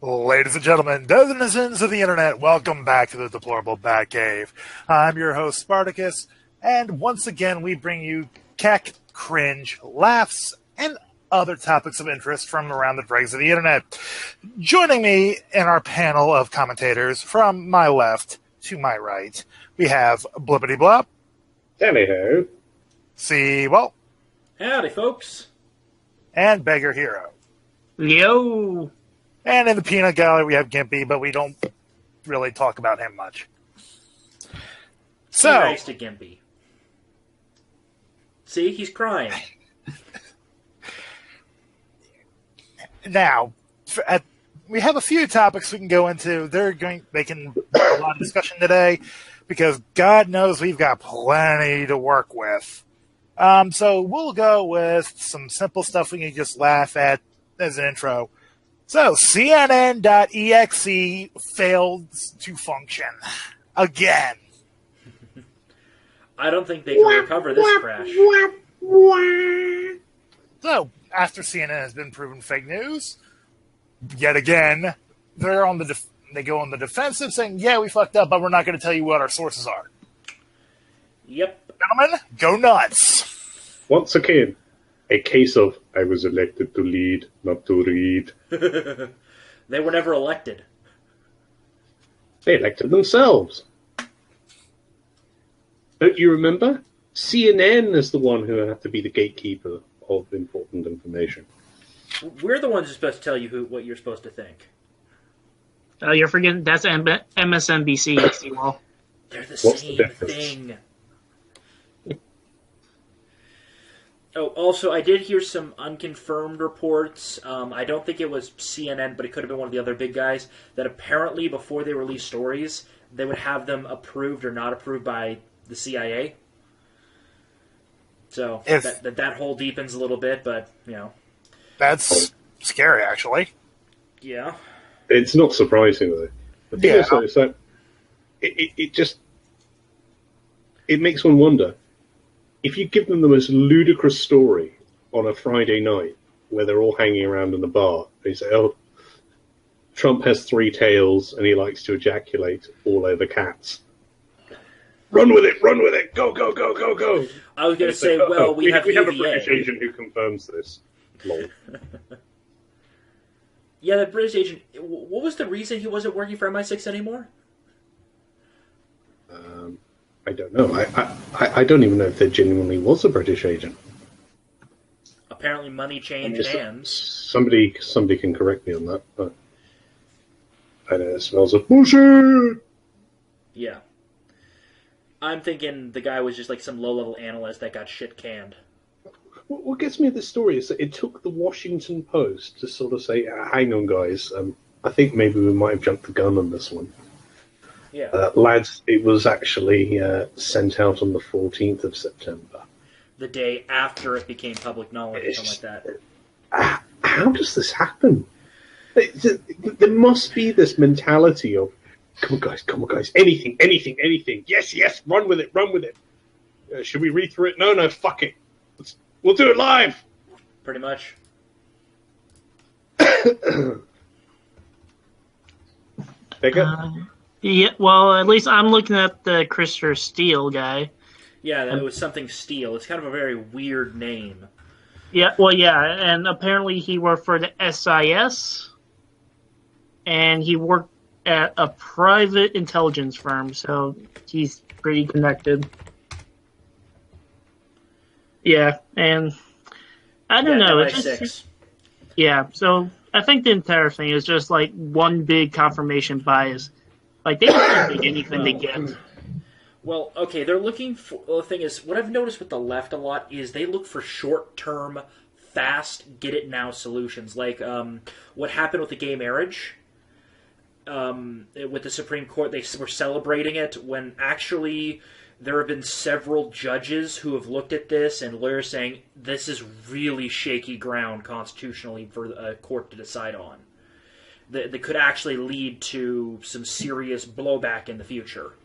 Ladies and gentlemen, denizens of the internet, welcome back to the Deplorable Batcave. I'm your host, Spartacus, and once again we bring you keck, cringe, laughs, and other topics of interest from around the dregs of the internet. Joining me in our panel of commentators from my left to my right, we have Blippity Blop. Hello. See, well, Howdy, folks. and Beggar Hero. Yo! And in the peanut gallery, we have Gimpy, but we don't really talk about him much. So, Nice to Gimpy. See, he's crying. now, we have a few topics we can go into. They can a lot of discussion today because God knows we've got plenty to work with. So we'll go with some simple stuff we can just laugh at as an intro. So, CNN.exe failed to function. Again. I don't think they can recover this crash. So, after CNN has been proven fake news, yet again, they go on the defensive saying, yeah, we fucked up, but we're not going to tell you what our sources are. Yep. Gentlemen, go nuts. Once again, a case of I was elected to lead, not to read. They were never elected. They elected themselves. Don't you remember? CNN is the one who had to be the gatekeeper of important information. We're the ones who're supposed to tell you what you're supposed to think. Oh, you're forgetting that's MSNBC. Well, They're the What's the same difference? thing. Oh, also, I did hear some unconfirmed reports. I don't think it was CNN, but it could have been one of the other big guys, that apparently before they release stories, they would have them approved or not approved by the CIA. So that hole deepens a little bit, but, you know. That's scary, actually. Yeah. It's not surprising, though. The thing is that it makes one wonder. If you give them the most ludicrous story on a Friday night where they're all hanging around in the bar, they say, oh, Trump has 3 tails and he likes to ejaculate all over cats. Run with it, go, go, go, go, go. I was going to say, well, we have a UVA. British agent who confirms this. Lol. Yeah, the British agent, what was the reason he wasn't working for MI6 anymore? I don't know. I don't even know if there genuinely was a British agent. Apparently money changed hands. Somebody can correct me on that, but I know it smells of bullshit. Yeah. I'm thinking the guy was just like some low-level analyst that got shit canned. What gets me at this story is that it took the Washington Post to sort of say, hang on, guys, I think maybe we might have jumped the gun on this one. Yeah. Lads, it was actually sent out on the 14th of September. The day after it became public knowledge or something like that. How does this happen? There must be this mentality of, come on, guys, anything. Yes, run with it. Should we read through it? No, fuck it. We'll do it live. Pretty much. yeah. Well, at least I'm looking at the Christopher Steele guy. Yeah, it was something Steele. It's kind of a very weird name. Yeah. Well, yeah, and apparently he worked for the SIS, and he worked at a private intelligence firm, so he's pretty connected. Yeah, and I don't know. MI6. Yeah, so I think the entire thing is just like one big confirmation bias. Like, they don't take anything they get. Well, okay, they're looking for... Well, the thing is, what I've noticed with the left a lot is they look for short-term, fast, get-it-now solutions. Like, what happened with the gay marriage? With the Supreme Court, they were celebrating it when actually there have been several judges who have looked at this and lawyers saying this is really shaky ground constitutionally for a court to decide on. That could actually lead to some serious blowback in the future.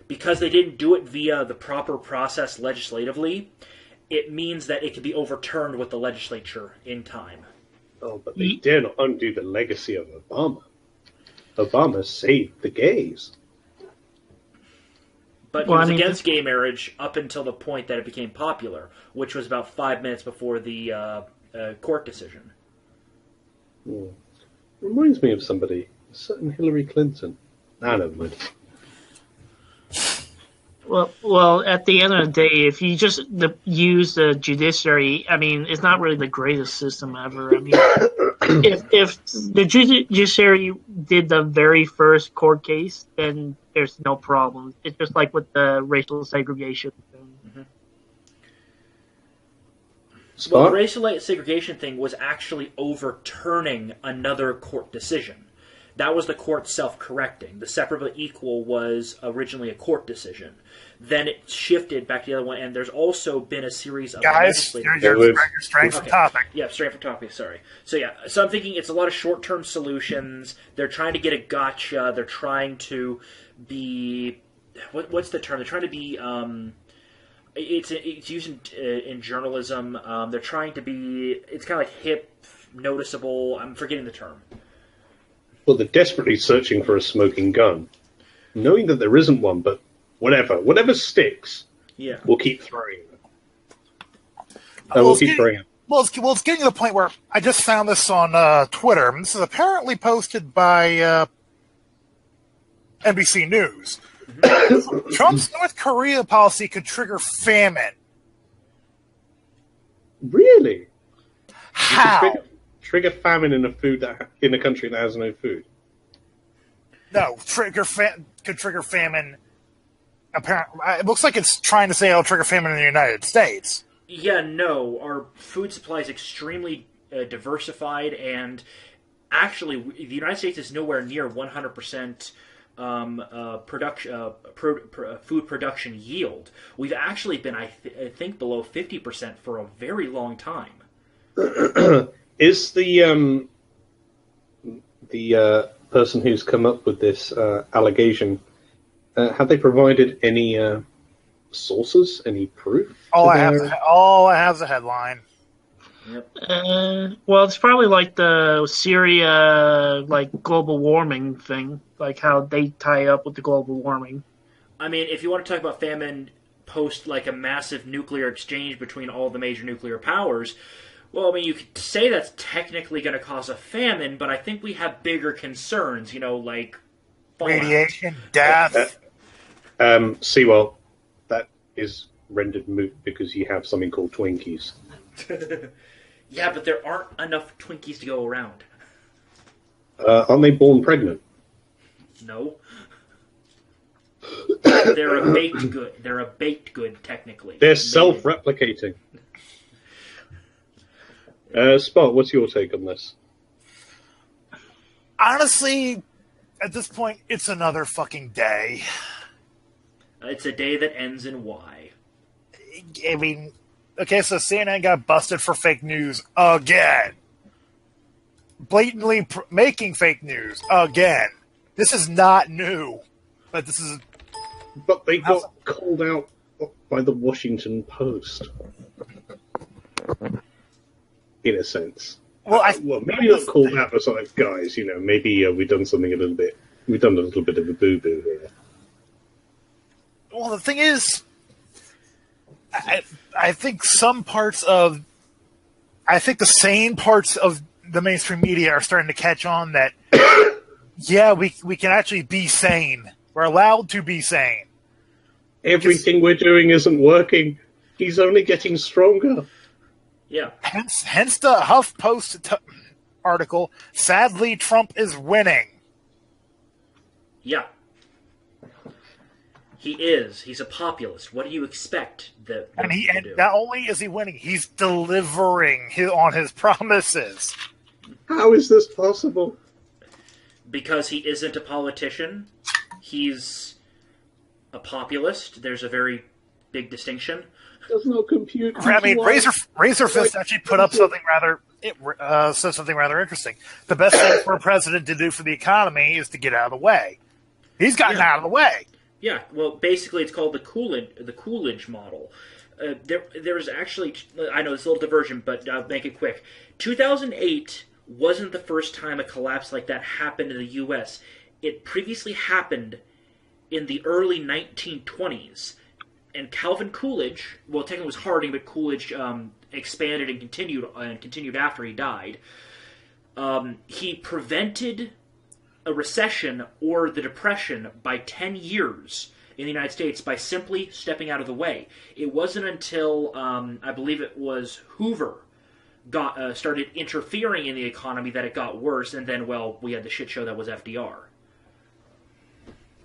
Because they didn't do it via the proper process legislatively, it means that it could be overturned with the legislature in time. Oh, but they dare not undo the legacy of Obama. Obama saved the gays. But he was against gay marriage up until the point that it became popular, which was about 5 minutes before the court decision. Reminds me of somebody. A certain Hillary Clinton. Never mind. Well, at the end of the day, if you just use the judiciary, I mean, it's not really the greatest system ever. I mean, if the judiciary did the very first court case, then there's no problem. It's just like with the racial segregation thing. Mm-hmm. Well, the racial segregation thing was actually overturning another court decision. That was the court self-correcting. The separate but equal was originally a court decision. Then it shifted back to the other one, and there's also been a series of Guys, you're straying from topic. Yeah, straying from topic, sorry. So I'm thinking it's a lot of short-term solutions. They're trying to get a gotcha. They're trying to be... What's the term? They're trying to be... It's used in journalism. They're trying to be... It's kind of like hip, noticeable. I'm forgetting the term. Well, they're desperately searching for a smoking gun, knowing that there isn't one, but whatever sticks, we'll keep throwing it. We'll keep throwing it. Well, it's getting to the point where I just found this on Twitter. This is apparently posted by NBC News. Mm-hmm. Trump's North Korea policy could trigger famine. Really? How? Trigger famine in a country that has no food. No, could trigger famine. Apparently, it looks like it's trying to say it'll trigger famine in the United States. Yeah, no, our food supply is extremely diversified, and actually, the United States is nowhere near 100% food production yield. We've actually been, I think, below 50% for a very long time. Is the person who's come up with this allegation, have they provided any sources, any proof? All I have is a headline. Yep. Well, it's probably like the Syria, global warming thing, like how they tie up with the global warming. I mean, if you want to talk about famine post a massive nuclear exchange between all the major nuclear powers. Well, I mean, you could say that's technically going to cause a famine, but I think we have bigger concerns, like fallout. Radiation, death. Seawell, that is rendered moot because you have something called Twinkies. Yeah, but there aren't enough Twinkies to go around. Aren't they born pregnant? No. They're a baked good. They're a baked good, technically. They're self-replicating. Spot, what's your take on this? Honestly, at this point, it's another fucking day. It's a day that ends in Y. I mean, okay, so CNN got busted for fake news again. Blatantly making fake news again. This is not new. But this is... But they got called out by the Washington Post. In a sense. Well, maybe not called out, but sort of, guys, maybe we've done a little bit of a boo-boo here. Well, the thing is, I think the sane parts of the mainstream media are starting to catch on that, yeah, we can actually be sane. We're allowed to be sane. Everything we're doing isn't working. He's only getting stronger. Yeah. Hence the HuffPost article, sadly, Trump is winning. Yeah. He is. He's a populist. What do you expect that And not only is he winning, he's delivering on his promises. How is this possible? Because he isn't a politician. He's a populist. There's a very big distinction. Does not compute. I mean, Razorfist actually put up something said something rather interesting. The best thing for a president to do for the economy is to get out of the way. He's gotten out of the way. Yeah, well, basically, it's called the Coolidge model. There was actually, I know it's a little diversion, but I'll make it quick. 2008 wasn't the first time a collapse like that happened in the U.S. it previously happened in the early 1920s. And Calvin Coolidge, well, technically it was Harding, but Coolidge expanded and continued after he died. He prevented a recession or the Depression by 10 years in the United States by simply stepping out of the way. It wasn't until, I believe it was Hoover, started interfering in the economy that it got worse, and then, well, we had the shit show that was FDR.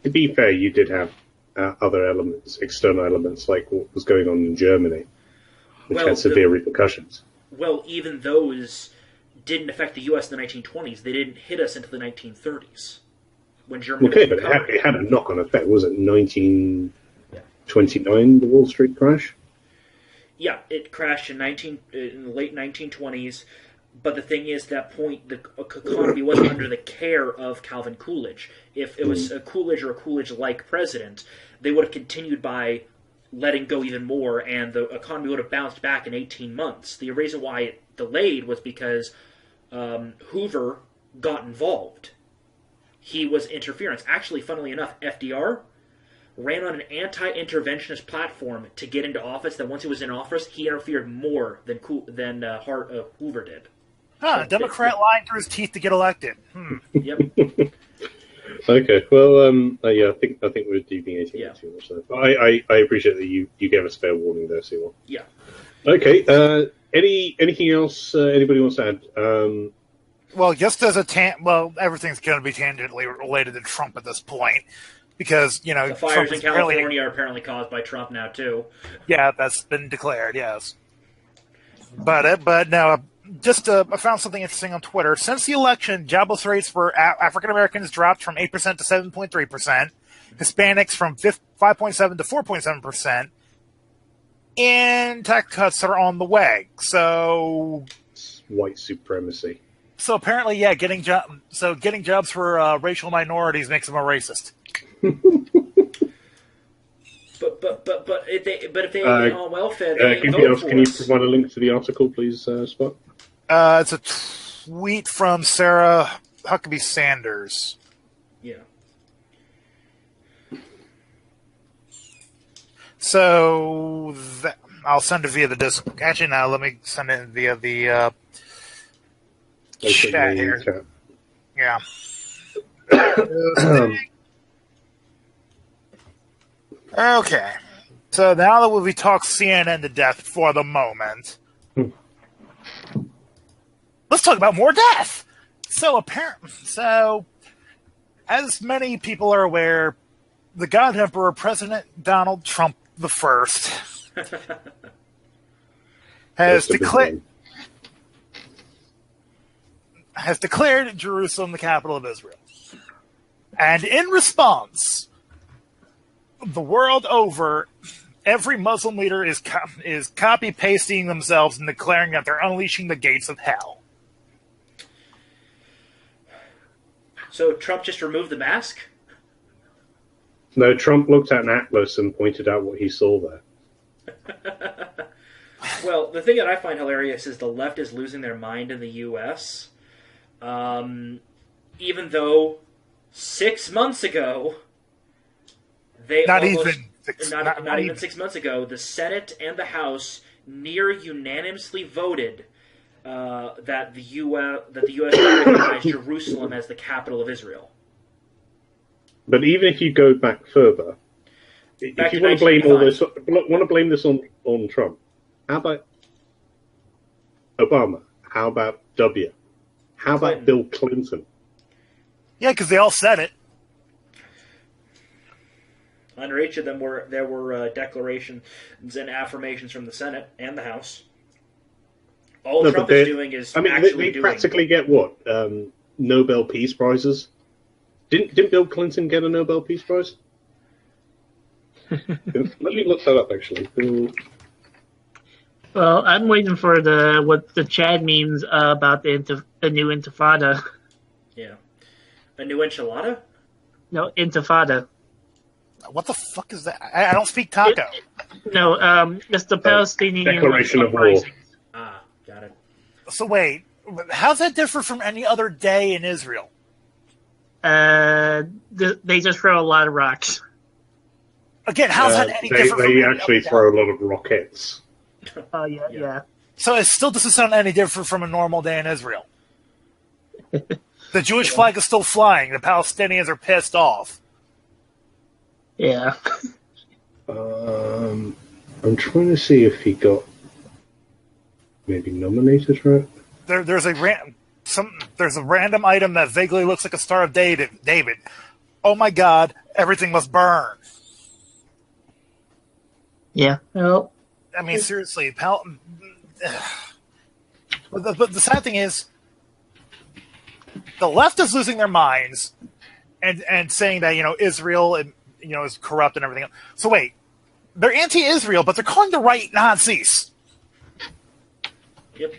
To be fair, you did have other elements, external elements, like what was going on in Germany, which had severe repercussions. Well, even those didn't affect the U.S. in the 1920s. They didn't hit us until the 1930s, when Germany Okay, but it had a knock-on effect. Was it 1929, the Wall Street crash? Yeah, it crashed in the late 1920s. But the thing is, that point, the economy wasn't under the care of Calvin Coolidge. If it was a Coolidge or a Coolidge-like president, they would have continued by letting go even more, and the economy would have bounced back in 18 months. The reason why it delayed was because Hoover got involved. He was interference. Actually, funnily enough, FDR ran on an anti-interventionist platform to get into office. That once he was in office, he interfered more than Hoover did. Huh, a Democrat lying through his teeth to get elected. Yep. Okay, well, yeah, I think we're deviating too much. So I appreciate that you gave us fair warning there, Seymour. Yeah. Okay. Anything else anybody wants to add? Well, just as everything's going to be tangentially related to Trump at this point, because the fires Trump in California are apparently caused by Trump now too. Yeah, that's been declared. Yes, but now. I found something interesting on Twitter. Since the election, jobless rates for African Americans dropped from 8% to 7.3%, Hispanics from 5.7% to 4.7%, and tax cuts are on the way. So, white supremacy. So apparently, yeah, getting jobs for racial minorities makes them a racist. But if they ain't on welfare, they ain't voting for us. Can you provide a link to the article, please, Spot? It's a tweet from Sarah Huckabee Sanders. Yeah. So I'll send it via the Discord. Actually, no, let me send it via the chat here. Chat. Yeah. Okay. So now that we've talked CNN to death for the moment, let's talk about more death. So as many people are aware, the God Emperor, President Donald Trump the First, has declared Jerusalem the capital of Israel. And in response, the world over, every Muslim leader is copy-pasting themselves and declaring that they're unleashing the gates of hell. So Trump just removed the mask? No, Trump looked at an atlas and pointed out what he saw there. Well, the thing that I find hilarious is the left is losing their mind in the U.S. Even though 6 months ago, not even 6 months ago, the Senate and the House near unanimously voted that the U.S. recognized Jerusalem as the capital of Israel. But even if you go back further, if you want to blame this on Trump, how about Obama? How about W? How about Bill Clinton? Yeah, because they all said it. Under each of them there were declarations and affirmations from the Senate and the House. All Trump is doing is they practically get what? Nobel Peace Prizes? Didn't Bill Clinton get a Nobel Peace Prize? Let me look that up, actually. Well, I'm waiting for what the Chad means about the new Intifada. Yeah. A new enchilada? No, Intifada. What the fuck is that? I don't speak taco. It's the Palestinian Declaration of War. Ah, got it. So wait, how's that different from any other day in Israel? they just throw a lot of rocks. Again, how's that any different They from actually throw a lot of rockets. Oh, yeah. So it still doesn't sound any different from a normal day in Israel. The Jewish flag is still flying. The Palestinians are pissed off. Yeah. I'm trying to see if he got maybe nominated for it. There's a random item that vaguely looks like a Star of David. Oh my God! Everything must burn. Yeah. Well, I mean, seriously, but the sad thing is, the left is losing their minds and saying that Israel is corrupt and everything else. So wait, they're anti-Israel, but they're calling the right Nazis. Yep.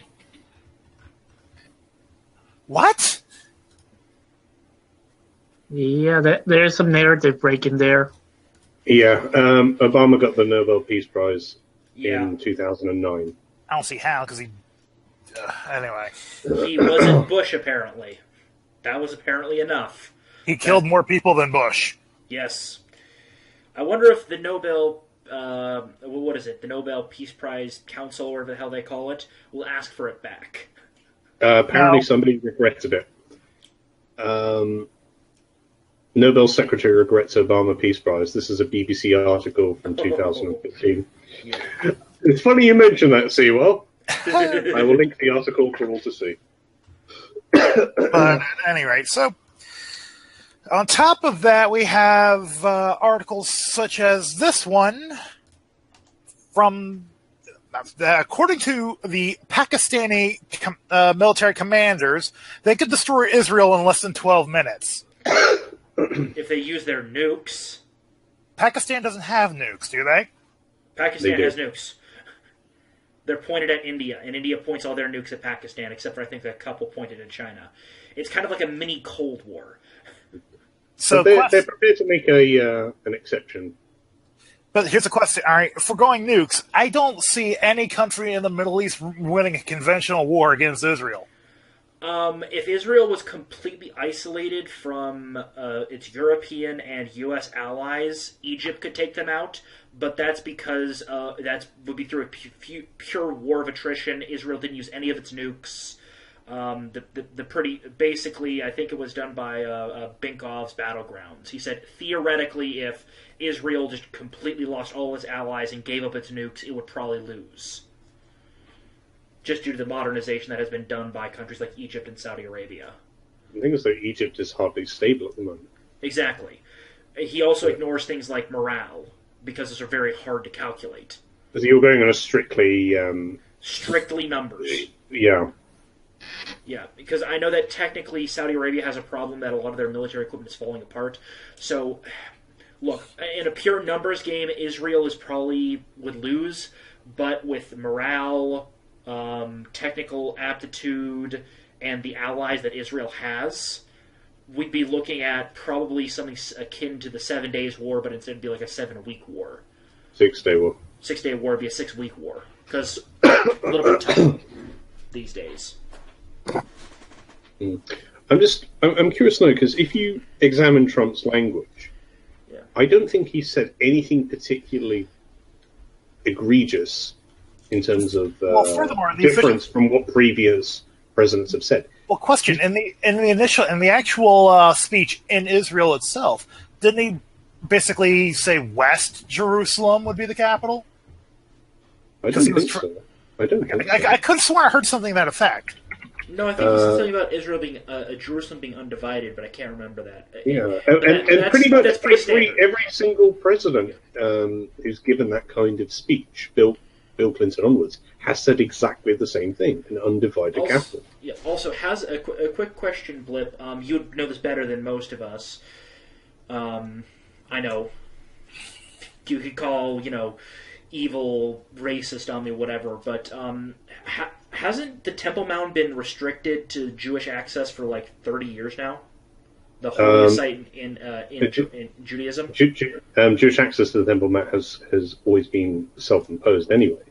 What? yeah, there's some narrative breaking there. Yeah, Obama got the Nobel Peace Prize Yeah. in 2009. I don't see how, because anyway. He wasn't Bush, apparently. That was apparently enough. He killed more people than Bush. Yes. I wonder if the Nobel, what is it? The Nobel Peace Prize Council, or whatever the hell they call it, will ask for it back. Apparently No. somebody regretted it. Nobel Secretary regrets Obama Peace Prize. This is a BBC article from 2015. Yeah. It's funny you mention that, Sewell. I will link the article for all to see. But at any rate, so on top of that, we have articles such as this one from, according to the Pakistani military commanders, they could destroy Israel in less than 12 minutes. If they use their nukes. Pakistan doesn't have nukes, do they? Pakistan They do. has nukes. They're pointed at India, and India points all their nukes at Pakistan, except for I think a couple pointed at China. It's kind of like a mini Cold War. So, But they're prepared to make an exception. but here's a question. All right, if we're going nukes, I don't see any country in the Middle East winning a conventional war against Israel. If Israel was completely isolated from its European and U.S. allies, Egypt could take them out. But that's because that would be through a pure war of attrition. Israel didn't use any of its nukes. Basically, I think it was done by Binkov's Battlegrounds. He said theoretically, if Israel just completely lost all its allies and gave up its nukes, it would probably lose. Just due to the modernization that has been done by countries like Egypt and Saudi Arabia. The thing is that Egypt is hardly stable at the moment. Exactly. He also ignores things like morale, because those are very hard to calculate. Because you're going on a strictly... Strictly numbers. Yeah. Yeah, because I know that technically Saudi Arabia has a problem that a lot of their military equipment is falling apart. So, look, in a pure numbers game, Israel is probably would lose, but with morale, technical aptitude, and the allies that Israel has, we'd be looking at probably something akin to the 7 Days War, but instead it'd be like a 7-week war. 6-day war. 6-day war would be a 6-week war, because a little bit tough these days. I'm curious to know, because if you examine Trump's language, Yeah. I don't think he said anything particularly egregious in terms of furthermore, the difference from what previous presidents have said. Well, question in the actual speech in Israel itself, didn't he basically say West Jerusalem would be the capital? I 'Cause don't he was think so. I don't think so. I could have sworn I heard something to that effect. No, I think he said something about Israel being Jerusalem being undivided, but I can't remember that. Yeah, But and that's- pretty much that's pretty standard. every single president who's given that kind of speech, Bill Clinton onwards, has said exactly the same thing: an undivided capital. Yeah. Also, has a quick question, Blip. You'd know this better than most of us. I know you could call evil, racist on me, whatever, but hasn't the Temple Mount been restricted to Jewish access for like 30 years now? The holiest site in Judaism? Jewish access to the Temple Mount has always been self-imposed anyway.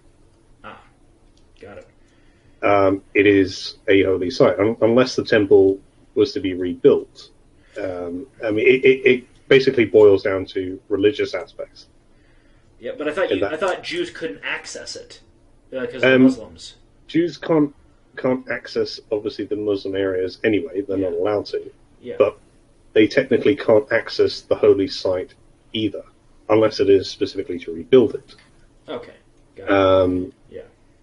Ah, got it. It is a holy site, unless the temple was to be rebuilt. I mean, it basically boils down to religious aspects. Yeah, but I thought Jews couldn't access it because of Muslims. Jews can't access obviously the Muslim areas anyway. They're not allowed to. Yeah. But they technically can't access the holy site either, unless it is specifically to rebuild it. Okay. Got it.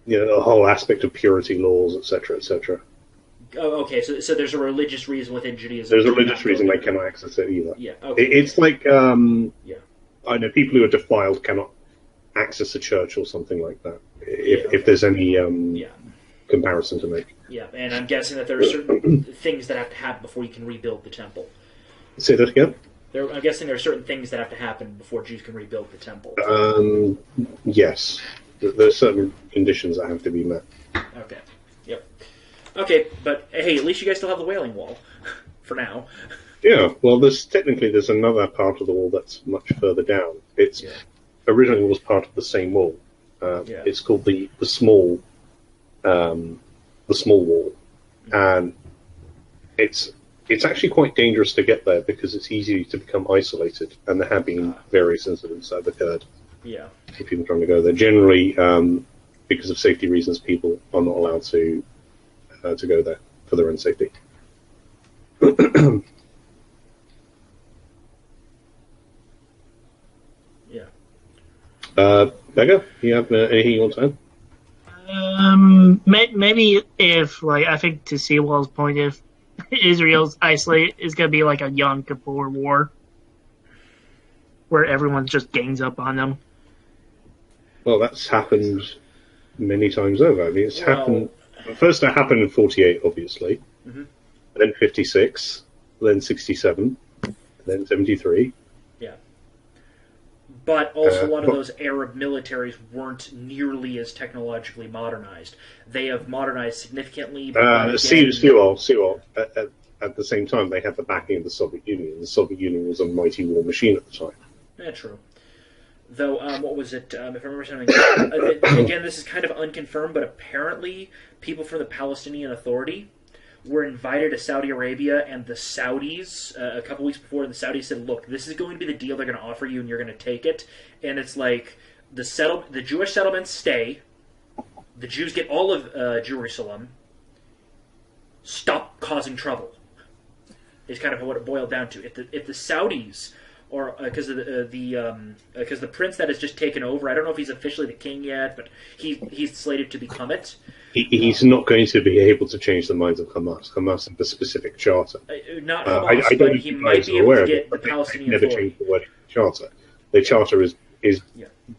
You know, the whole aspect of purity laws, etc., etc. Oh, okay. So there's a religious reason within Judaism. There's a religious reason they cannot access it either. Yeah. Okay. It's like I know people who are defiled cannot access a church or something like that. If there's any comparison to make. Yeah, and I'm guessing that there are certain things that have to happen before you can rebuild the temple. Say that again? I'm guessing there are certain things that have to happen before Jews can rebuild the temple. Yes. There's certain conditions that have to be met. Okay. Yep. Okay, but hey, at least you guys still have the Wailing Wall. For now. Yeah, well, there's another part of the wall that's much further down. It's originally was part of the same wall. It's called the small wall, and it's actually quite dangerous to get there because it's easy to become isolated, and there have been various incidents that have occurred. Yeah. If people trying to go there, generally because of safety reasons, people are not allowed to go there for their own safety. Becca, you have anything you want to add? Maybe if, like, I think to Seawall's point, if Israel's isolated, it's going to be like a Yom Kippur war where everyone just gangs up on them. Well, that's happened many times over. I mean, it's happened. First, it happened in 48, obviously. Mm-hmm. Then 56, then 67, then 73. Yeah. But also, a lot of those Arab militaries weren't nearly as technologically modernized. They have modernized significantly. Sewell. At the same time, they had the backing of the Soviet Union. The Soviet Union was a mighty war machine at the time. Yeah, true. Though, what was it? If I remember something, again, this is kind of unconfirmed, but apparently people from the Palestinian Authority were invited to Saudi Arabia, and the Saudis, a couple weeks before, the Saudis said, look, this is going to be the deal they're going to offer you, and you're going to take it. And it's like, the Jewish settlements stay, the Jews get all of Jerusalem, stop causing trouble, is kind of what it boiled down to. If the Saudis... or because the prince that has just taken over, I don't know if he's officially the king yet, but he's slated to become it. He's not going to be able to change the minds of Hamas. Hamas have a specific charter. Not Hamas, but he might be able to get the Palestinian Authority. Never changed the word charter. The charter is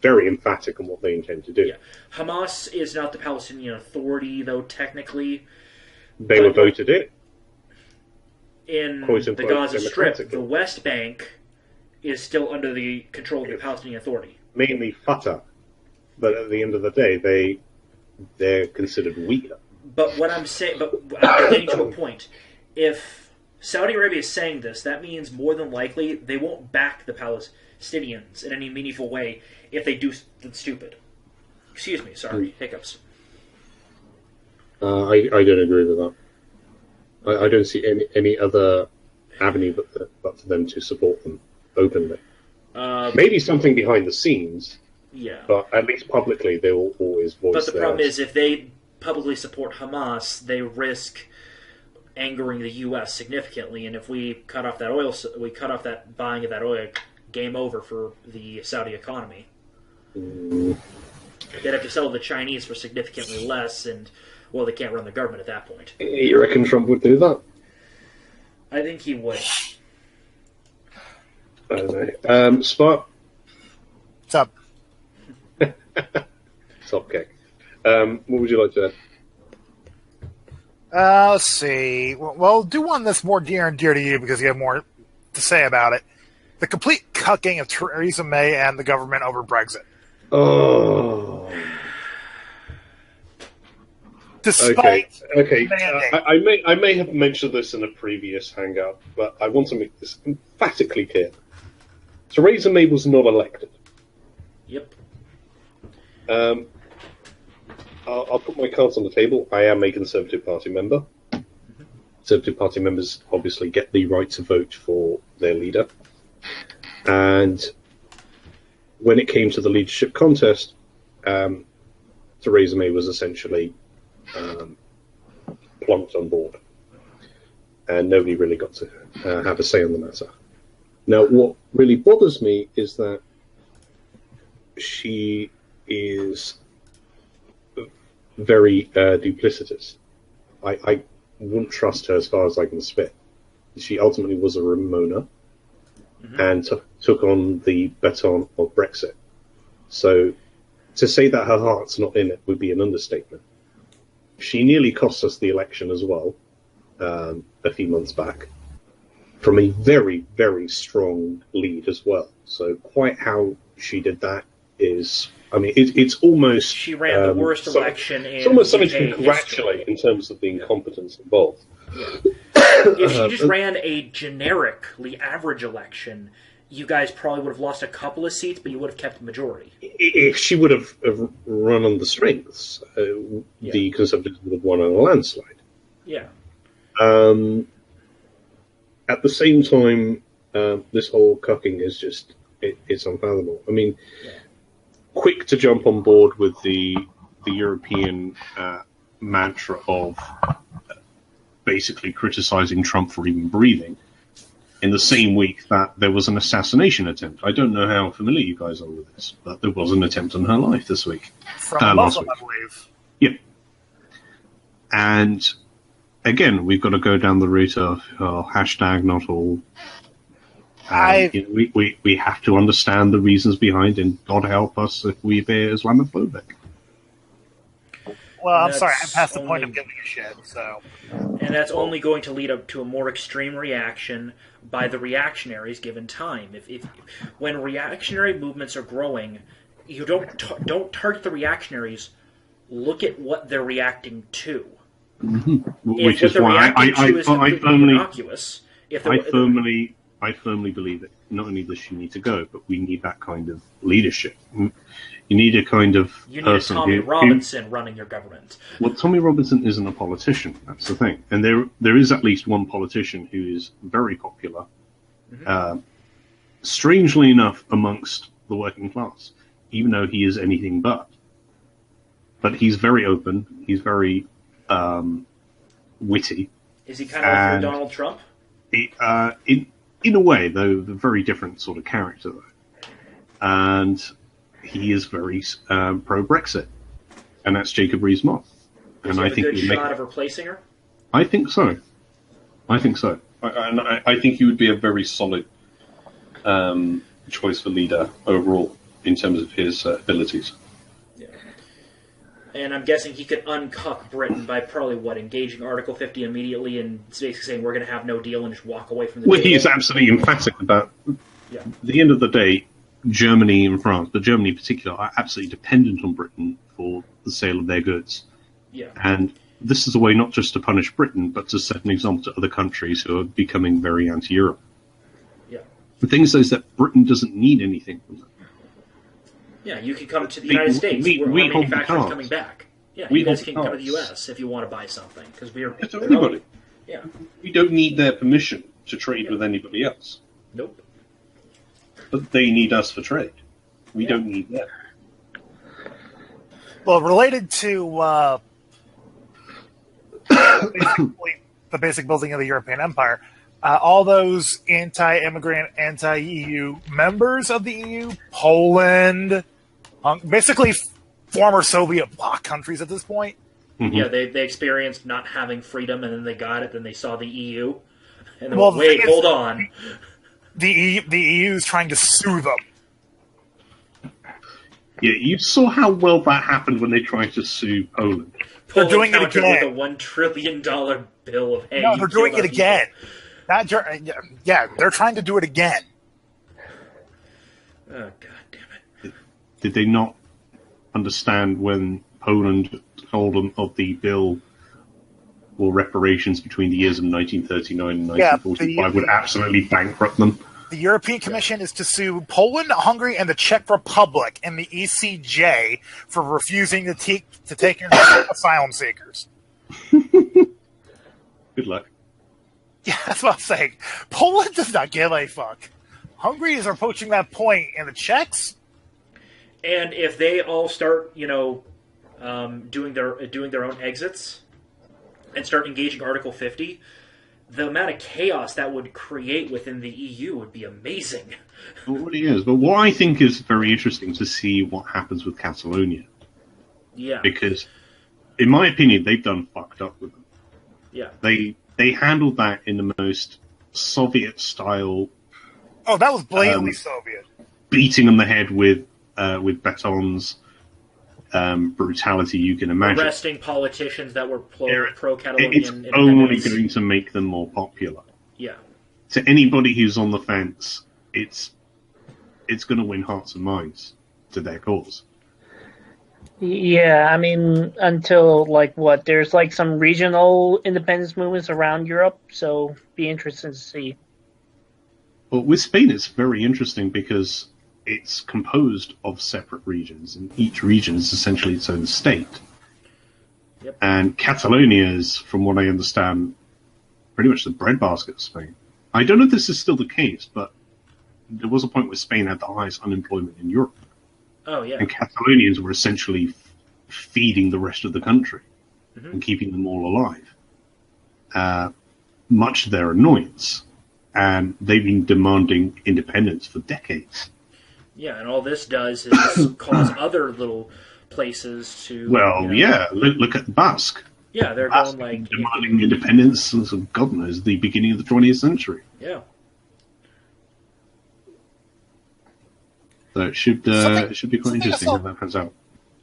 very emphatic on what they intend to do. Yeah. Hamas is not the Palestinian Authority, though technically. They were voted in the Gaza Strip. The West Bank is still under the control of the Palestinian Authority. Mainly Fatah, but at the end of the day, they're considered weaker. But what I'm saying, I'm getting to a point. If Saudi Arabia is saying this, that means more than likely they won't back the Palestinians in any meaningful way if they do something stupid. Excuse me, sorry, hiccups. I don't agree with that. I don't see any other avenue but for them to support them openly. Maybe something behind the scenes. Yeah. But at least publicly, they will always voice. But the problem is, if they publicly support Hamas, they risk angering the U.S. significantly. And if we cut off that buying of that oil, game over for the Saudi economy. They'd have to sell to the Chinese for significantly less, and well, they can't run the government at that point. You reckon Trump would do that? I think he would. I don't know. Spot. What's up? Top kick. What would you like to add? Let's see. Well, do one that's more near and dear to you because you have more to say about it. The complete cucking of Theresa May and the government over Brexit. Oh. Despite okay. I may have mentioned this in a previous hangout, but I want to make this emphatically clear. Theresa May was not elected. Yep. I'll put my cards on the table. I am a Conservative Party member. Conservative Party members obviously get the right to vote for their leader. And when it came to the leadership contest, Theresa May was essentially plunked on board. And nobody really got to have a say on the matter. Now, what really bothers me is that she is very duplicitous. I wouldn't trust her as far as I can spit. She ultimately was a Ramona and took on the baton of Brexit. So to say that her heart's not in it would be an understatement. She nearly cost us the election as well a few months back from a very, very strong lead as well. So quite how she did that is... I mean, it's almost... She ran the worst election in It's almost something to UK congratulate history. in terms of the incompetence involved. If she just ran a generically average election, you guys probably would have lost a couple of seats, but you would have kept the majority. If she would have run on the strengths, the Conservatives would have won on a landslide. Yeah. At the same time, this whole cucking is just... it's unfathomable. I mean... quick to jump on board with the European mantra of basically criticizing Trump for even breathing in the same week that there was an assassination attempt. I don't know how familiar you guys are with this, but there was an attempt on her life this week. From a last Muslim, week. I believe. Yep. And again, we've got to go down the route of hashtag not all. We have to understand the reasons behind, and God help us if we appear Islamophobic. Well, I'm That's sorry, I'm past the point of only- giving a shit, so... And that's only going to lead up to a more extreme reaction by the reactionaries given time. If when reactionary movements are growing, you don't target the reactionaries. Look at what they're reacting to. Which If is what they're why reacting to is completely innocuous, I firmly believe that not only does she need to go, but we need that kind of leadership. You need a kind of you need a person Tommy who- Robinson running your government. Well, Tommy Robinson isn't a politician. That's the thing, and there is at least one politician who is very popular. Strangely enough, amongst the working class, even though he is anything but. But he's very open. He's very witty. Is he kind of like your Donald Trump? In a way, though, a very different sort of character, though. And he is very pro-Brexit, and that's Jacob Rees-Mogg. Does he have a good shot of replacing her? I think so. I think he would be a very solid choice for leader overall in terms of his abilities. Yeah. And I'm guessing he could uncuck Britain by probably, engaging Article 50 immediately and basically saying we're going to have no deal and just walk away from the Well, deal. he is absolutely emphatic about, Yeah. at the end of the day, Germany and France, but Germany in particular, are absolutely dependent on Britain for the sale of their goods. Yeah. And this is a way not just to punish Britain, but to set an example to other countries who are becoming very anti-Europe. Yeah. The thing is, though, is that Britain doesn't need anything from them. Yeah, you can come to the United States. we Our hold the manufacturer's cards. coming back. Yeah, We you guys hold can the come to the cards. U.S. if you want to buy something because we're To everybody. Yeah. We don't need their permission to trade with anybody else. Nope. But they need us for trade. We Yeah. don't need them. Well, related to basically the basic building of the European Empire, all those anti-immigrant, anti-EU members of the EU, Poland, basically former Soviet bloc countries at this point. Mm-hmm. Yeah, they experienced not having freedom, and then they got it. Then they saw the EU, and then Well, went, wait, the thing hold is- on. The EU is trying to sue them. Yeah, you saw how well that happened when they tried to sue Poland. Poland doing it countered again. with a $1 trillion bill of hey. No, you they're doing killed it our again. Not yeah, they're trying to do it again. people. Oh god damn it! Did they not understand when Poland told them of the bill or reparations between the years of 1939 and Yeah, 1945 would absolutely bankrupt them? The European Commission is to sue Poland, Hungary, and the Czech Republic and the ECJ for refusing to take in asylum seekers. Good luck. Yeah, that's what I'm saying. Poland does not give a fuck. Hungary is approaching that point, and the Czechs. And if they all start, doing their own exits and start engaging Article 50, the amount of chaos that would create within the EU would be amazing. It already is. But what I think is very interesting to see what happens with Catalonia. Yeah. Because, in my opinion, they've done fucked up with them. Yeah. They handled that in the most Soviet style. Oh, that was blatantly Soviet. Beating on the head with batons, brutality you can imagine. Arresting politicians that were pro-Catalonian It's independence. only going to make them more popular. Yeah. To anybody who's on the fence, it's going to win hearts and minds to their cause. Yeah, I mean, until there's some regional independence movements around Europe, so be interesting to see. But with Spain, it's very interesting because it's composed of separate regions, and each region is essentially its own state. Yep. And Catalonia is, from what I understand, pretty much the breadbasket of Spain. I don't know if this is still the case, but there was a point where Spain had the highest unemployment in Europe. Oh, yeah. And Catalonians were essentially feeding the rest of the country and keeping them all alive, much to their annoyance. And they've been demanding independence for decades. Yeah, and all this does is cause other little places to... Well, yeah, look at Basque. Yeah, they're Basque going demanding independence since, God knows, the beginning of the 20th century. Yeah. So it should be quite interesting how that pans out.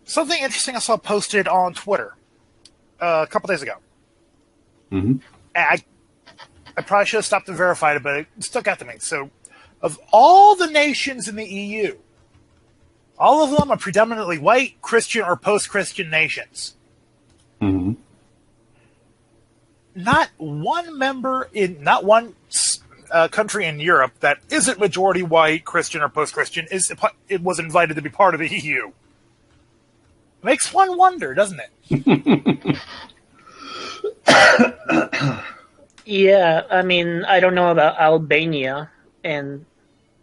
Something interesting I saw posted on Twitter a couple days ago. Mm-hmm. I probably should have stopped and verified it, but it stuck out to me. So, of all the nations in the EU, all of them are predominantly white, Christian, or post-Christian nations. Mm-hmm. Not one country in Europe that isn't majority white, Christian, or post-Christian was invited to be part of the EU. Makes one wonder, doesn't it? Yeah, I mean, I don't know about Albania and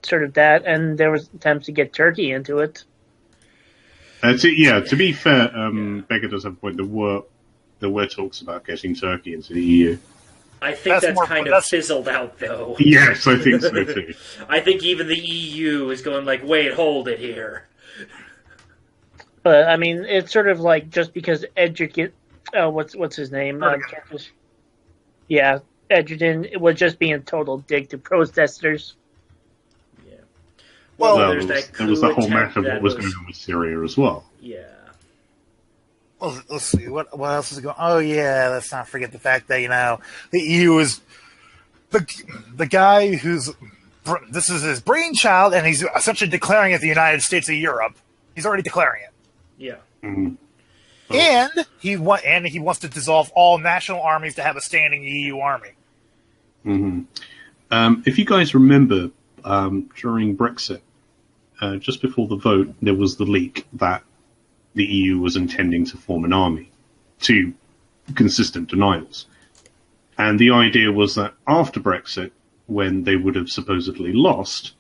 sort of that, and there was attempts to get Turkey into it. To be fair, Becca does have a point. There were talks about getting Turkey into the EU. I think that's kind of fizzled out, though. Yes, I think so, too. I think even the EU is going wait, hold it here. But, I mean, it's sort of just because what's his name? Yeah, Edgerton was just being a total dig to protesters. Yeah. Well, there was the whole matter of what was going on with Syria as well. Yeah. Well, let's see. What else is going on? Oh, yeah, let's not forget the fact that, the EU is the guy this is his brainchild, and he's essentially declaring it the United States of Europe. He's already declaring it. Yeah. Mm-hmm. And he wants to dissolve all national armies to have a standing EU army. Mm-hmm. If you guys remember, during Brexit, just before the vote, there was the leak that the EU was intending to form an army, to consistent denials. And the idea was that after Brexit, when they would have supposedly lost,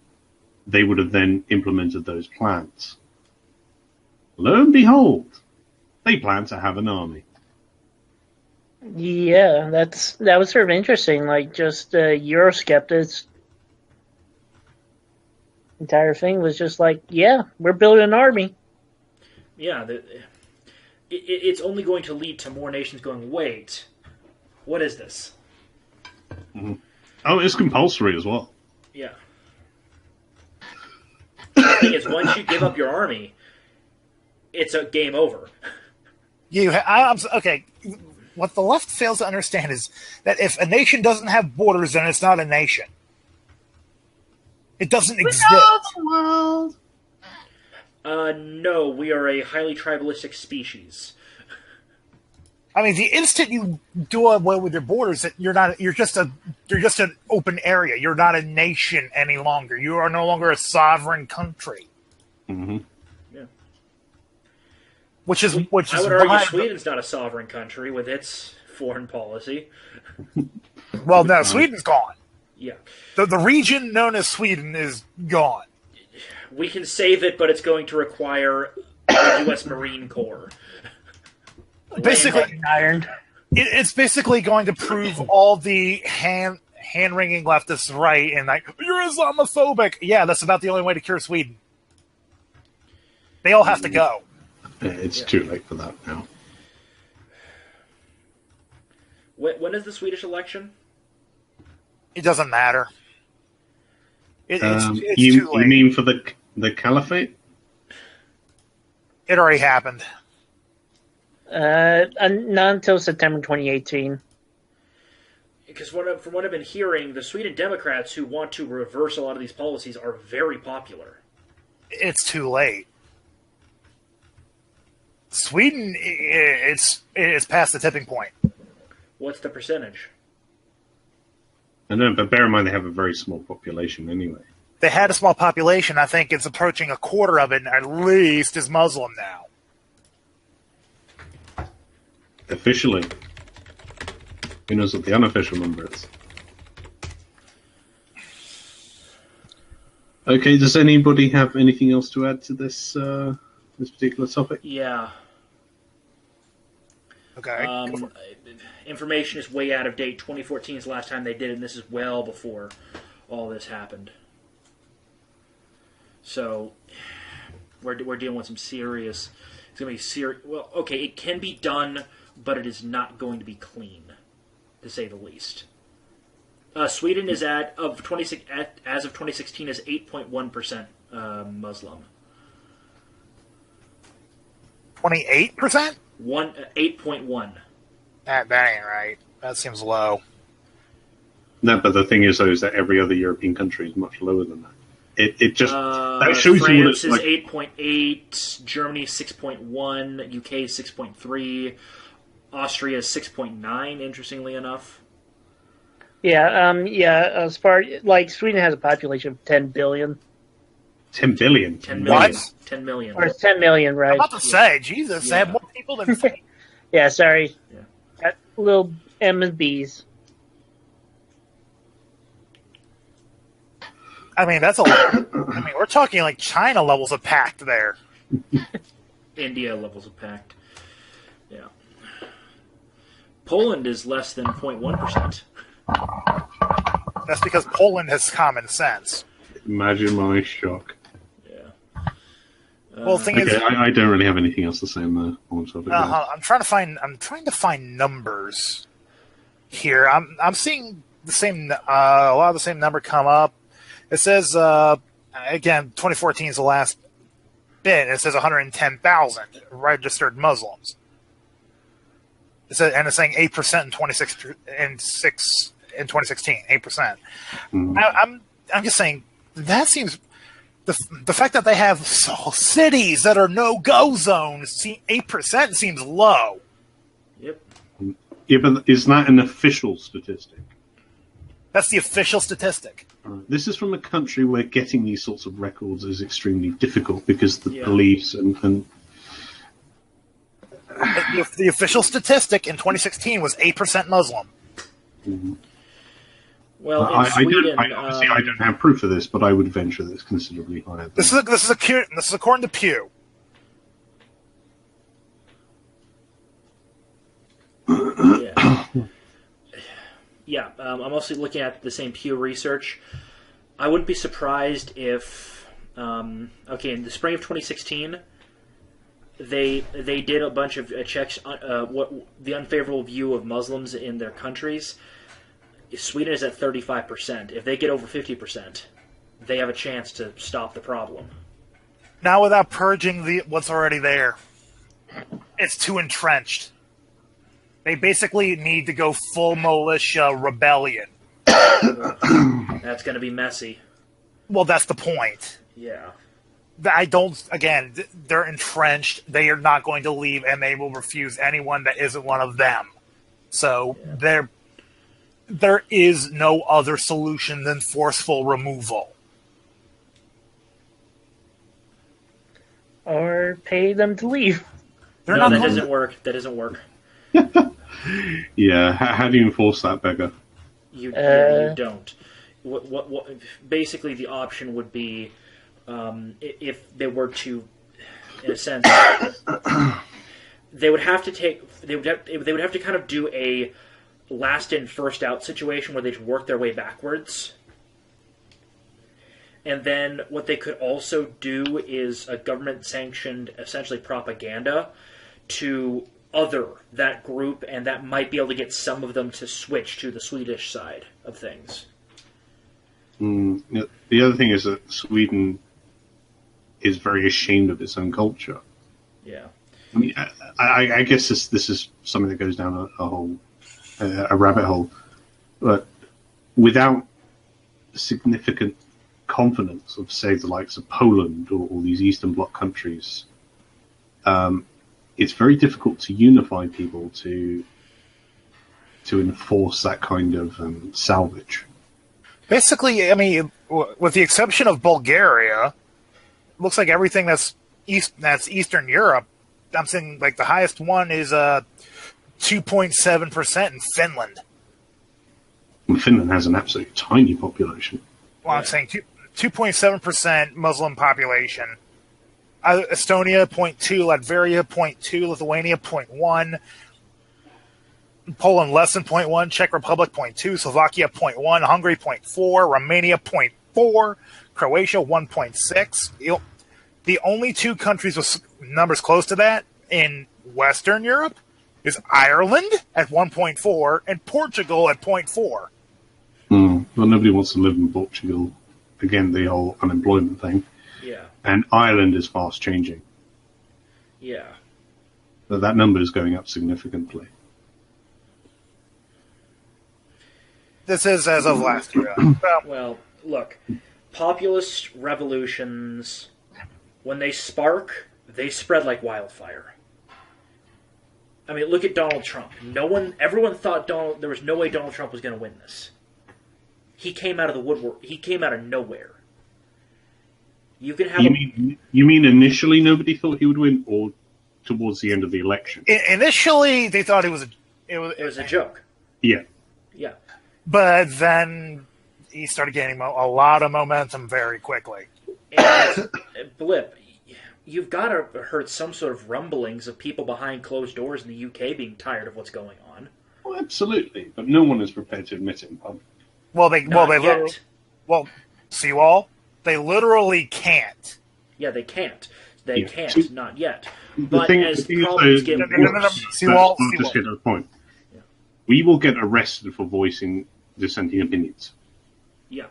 they would have then implemented those plans. Lo and behold, they plan to have an army. Yeah, that was sort of interesting. Just Eurosceptics. Entire thing was just yeah, we're building an army. Yeah, it's only going to lead to more nations going, wait, what is this? Mm-hmm. Oh, it's compulsory as well. Yeah. The thing is, once you give up your army, it's a game over. Okay. What the left fails to understand is that if a nation doesn't have borders, then it's not a nation. It doesn't exist. No, we are a highly tribalistic species. I mean, the instant you do away with your borders, you're just an open area. You're not a nation any longer. You are no longer a sovereign country. Mm-hmm. Yeah. Which is I would argue why Sweden's not a sovereign country with its foreign policy. Well, no, Sweden's gone. Yeah. The region known as Sweden is gone. We can save it, but it's going to require the U.S. Marine Corps. Basically, ironed. it's basically going to prove all the hand-wringing leftists right and like, you're Islamophobic. Yeah, that's about the only way to cure Sweden. They all have to go. It's too late for that now. When is the Swedish election? It doesn't matter. It's you, too late. You mean for the caliphate? It already happened. Not until September 2018. Because from what I've been hearing, the Sweden Democrats who want to reverse a lot of these policies are very popular. It's too late. Sweden, it's past the tipping point. What's the percentage? I know, but bear in mind they have a very small population anyway. They had a small population. I think it's approaching a quarter of it at least is Muslim now. Officially. Who knows what the unofficial number is? Okay, does anybody have anything else to add to this this particular topic? Yeah. Okay. Information is way out of date. 2014 is the last time they did it, and this is well before all this happened. So, we're dealing with some serious... It's going to be serious... Well, okay, it can be done, but it is not going to be clean, to say the least. Sweden is as of 2016 is 8.1% Muslim. 28%? 8.1. That ain't right. That seems low. No, but the thing is, though, is that every other European country is much lower than that. It just that shows France you what it's is like. 8.8, Germany 6.1, UK 6.3, Austria is 6.9. Interestingly enough. Yeah, as far like Sweden has a population of 10 billion. 10 billion. 10 million. What? 10 million. Or 10 million, right? I'm about to say, Jesus, they have more people than... Yeah, sorry. Yeah. Got little M and B's. I mean, that's a lot. I mean, we're talking like China levels of packed there. India levels of pact. Yeah. Poland is less than 0.1%. That's because Poland has common sense. Imagine my shock. Yeah. Well, the thing Okay, is, I don't really have anything else to say on the topic. I'm trying to find numbers here. I'm seeing the same, a lot of the same number come up. It says, again, 2014 is the last bit. It says 110,000 registered Muslims. It says, and it's saying 8% in 2016, 8%. I'm just saying that seems the fact that they have cities that are no-go zones, 8% seems low. Yep. Yeah, but is that an official statistic? That's the official statistic. This is from a country where getting these sorts of records is extremely difficult because the police and The official statistic in 2016 was 8% Muslim. Well, in I Sweden, don't have proof of this, but I would venture that it's considerably higher. This is according to Pew. Yeah. I'm also looking at the same Pew research. I wouldn't be surprised if, in the spring of 2016, they did a bunch of checks on what the unfavorable view of Muslims in their countries. Sweden is at 35%. If they get over 50%, they have a chance to stop the problem. Now, without purging what's already there, it's too entrenched. They basically need to go full militia rebellion. That's going to be messy. Well, that's the point. Yeah. They're entrenched. They are not going to leave, and they will refuse anyone that isn't one of them. So there is no other solution than forceful removal. Or pay them to leave. That doesn't work. That doesn't work. Yeah, how do you enforce that, beggar? You don't. What? Basically, the option would be if they were to, in a sense, they would have to kind of do a last in first out situation where they'd work their way backwards. And then what they could also do is a government-sanctioned, essentially, propaganda to other that group, and that might be able to get some of them to switch to the Swedish side of things. The other thing is that Sweden is very ashamed of its own culture. Yeah. I mean, I guess this is something that goes down a rabbit hole, but without significant confidence of, say, the likes of Poland or these Eastern Bloc countries, it's very difficult to unify people to enforce that kind of salvage. Basically, I mean, with the exception of Bulgaria, it looks like everything that's Eastern Europe. I'm saying like the highest one is 2.7% in Finland. And Finland has an absolutely tiny population. Well, I'm saying 2.7% Muslim population. Estonia 0.2, Latvia 0.2, Lithuania 0.1, Poland less than 0.1, Czech Republic 0.2, Slovakia 0.1, Hungary 0.4, Romania 0.4, Croatia 1.6. The only two countries with numbers close to that in Western Europe is Ireland at 1.4 and Portugal at 0.4. Well, nobody wants to live in Portugal. Again, the whole unemployment thing. Yeah. And Ireland is fast changing. Yeah. So that number is going up significantly. This is as of last year. Well, look, populist revolutions, when they spark, they spread like wildfire. I mean, look at Donald Trump. Everyone thought there was no way Donald Trump was going to win this. He came out of the woodwork. He came out of nowhere. You can have. You mean initially nobody thought he would win, or towards the end of the election? Initially, they thought it was a joke. Yeah. Yeah. But then he started gaining a lot of momentum very quickly. And, Blip, you've got to have heard some sort of rumblings of people behind closed doors in the UK being tired of what's going on. Well, absolutely, but no one is prepared to admit it in public. See you all. They literally can't. Yeah, they can't. They can't. Not yet. But Just get to the point. Yeah. We will get arrested for voicing dissenting opinions. Yeah.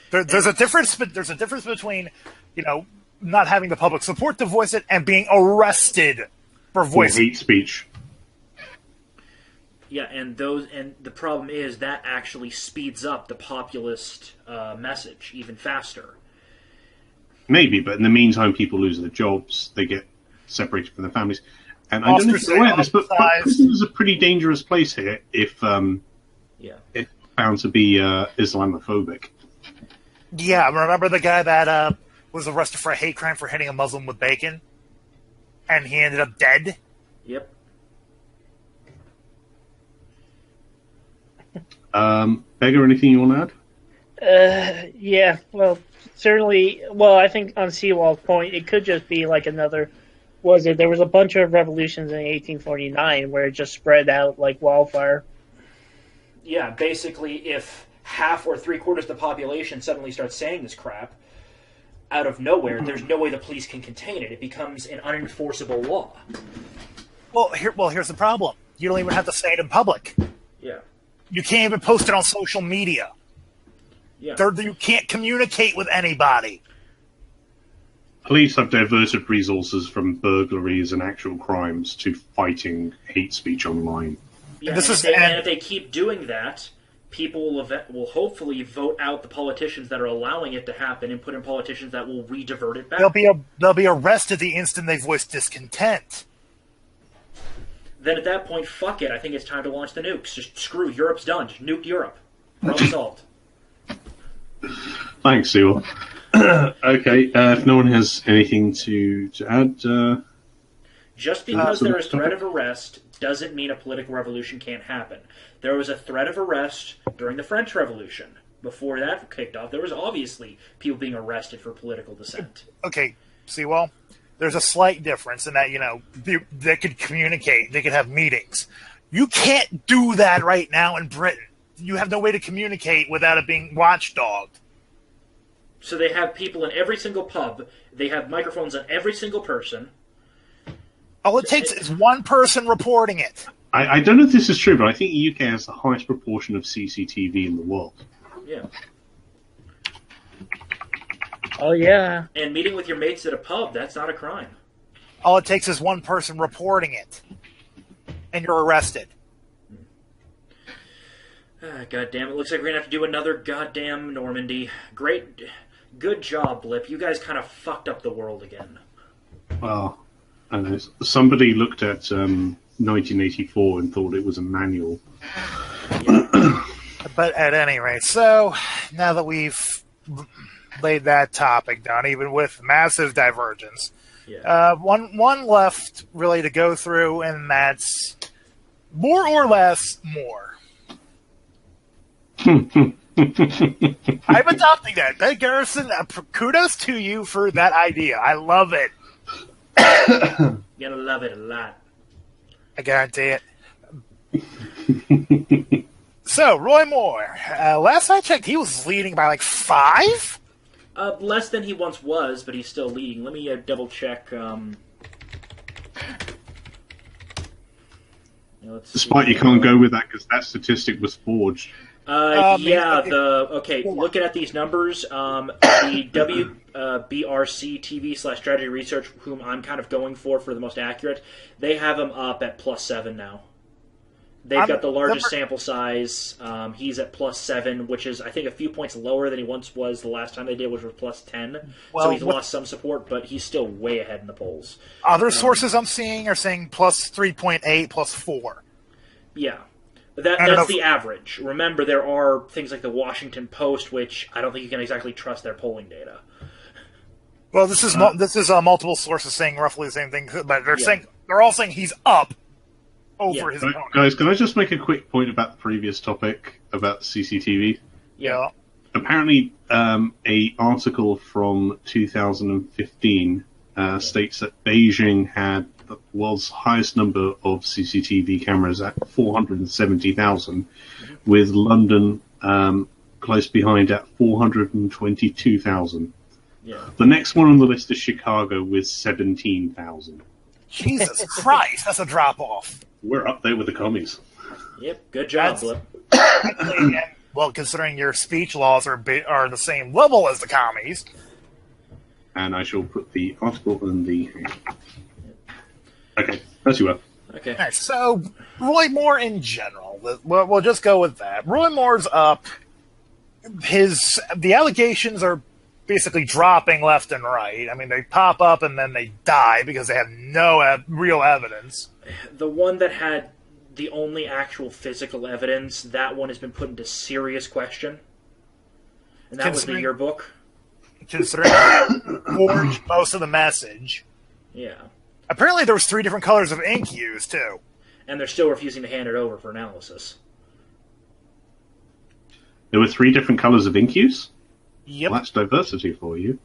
There's a difference. There's a difference between, not having the public support to voice it and being arrested for voicing hate speech. Yeah, and the problem is that actually speeds up the populist message even faster. Maybe, but in the meantime, people lose their jobs. They get separated from their families. And I don't know if you're aware of this, but prison is a pretty dangerous place here if found to be Islamophobic. Yeah, remember the guy that was arrested for a hate crime for hitting a Muslim with bacon? And he ended up dead? Yep. Beggar, anything you want to add? Yeah, well, certainly, I think on Seawall's point, it could just be like another, there was a bunch of revolutions in 1849 where it just spread out like wildfire. Yeah, basically, if half or three-quarters of the population suddenly starts saying this crap, out of nowhere, there's no way the police can contain it. It becomes an unenforceable law. Here's the problem. You don't even have to say it in public. Yeah. You can't even post it on social media. Yeah. You can't communicate with anybody. Police have diverted resources from burglaries and actual crimes to fighting hate speech online. Yeah, and if they keep doing that, people will hopefully vote out the politicians that are allowing it to happen and put in politicians that will re-divert it back. They'll be arrested the instant they voice discontent. Then at that point, fuck it. I think it's time to launch the nukes. Just screw Europe's done. Just nuke Europe. Problem solved. Thanks, Sewell. Okay, if no one has anything to add... just because there is threat of arrest doesn't mean a political revolution can't happen. There was a threat of arrest during the French Revolution. Before that kicked off, there was obviously people being arrested for political dissent. Okay, see, well, there's a slight difference in that, they could communicate, they could have meetings. You can't do that right now in Britain. You have no way to communicate without it being watchdogged. So they have people in every single pub. They have microphones on every single person. All it takes is one person reporting it. I don't know if this is true, but I think the UK has the highest proportion of CCTV in the world. Yeah. Oh, yeah. And meeting with your mates at a pub, that's not a crime. All it takes is one person reporting it. And you're arrested. God damn it. Looks like we're going to have to do another goddamn Normandy. Great. Good job, Blip. You guys kind of fucked up the world again. Well, I don't know. Somebody looked at 1984 and thought it was a manual. Yeah. But at any rate, so now that we've laid that topic down, even with massive divergence, Yeah. one left really to go through, and that's more or less more. I'm adopting that. Hey, Garrison, kudos to you for that idea. I love it. You're going to love it a lot. I guarantee it. So, Roy Moore. Last I checked, he was leading by like 5? Less than he once was, but he's still leading. Let me double check. Despite you can't go with that because that statistic was forged. Looking at these numbers, the WBRC TV/strategy research, whom I'm kind of going for the most accurate, they have him up at +7 now. They've got the largest sample size. He's at +7, which is, I think, a few points lower than he once was the last time they did, which was +10. Well, so he's lost some support, but he's still way ahead in the polls. Other sources I'm seeing are saying +3.8, +4. Yeah. That's the average. Remember, there are things like the Washington Post, which I don't think you can exactly trust their polling data. Well, this is multiple sources saying roughly the same thing, but they're all saying he's up over his opponent. Guys, can I just make a quick point about the previous topic about CCTV? Yeah. Apparently, a article from 2015 states that Beijing had the world's highest number of CCTV cameras at 470,000, with London close behind at 422,000. Yeah. The next one on the list is Chicago with 17,000. Jesus Christ, that's a drop-off. We're up there with the commies. Yep, good job, Blip. Well, considering your speech laws are the same level as the commies. And I shall put the article in the... Okay, as you were. Okay. All right, so Roy Moore in general, we'll just go with that. Roy Moore's up. The allegations are basically dropping left and right. I mean, they pop up and then they die because they have no real evidence. The one that had the only actual physical evidence, that one has been put into serious question. And that was the yearbook. Considering forged most of the message. Yeah. Apparently there was 3 different colors of ink used, too. And they're still refusing to hand it over for analysis. There were 3 different colors of ink use? Yep. Well, that's diversity for you.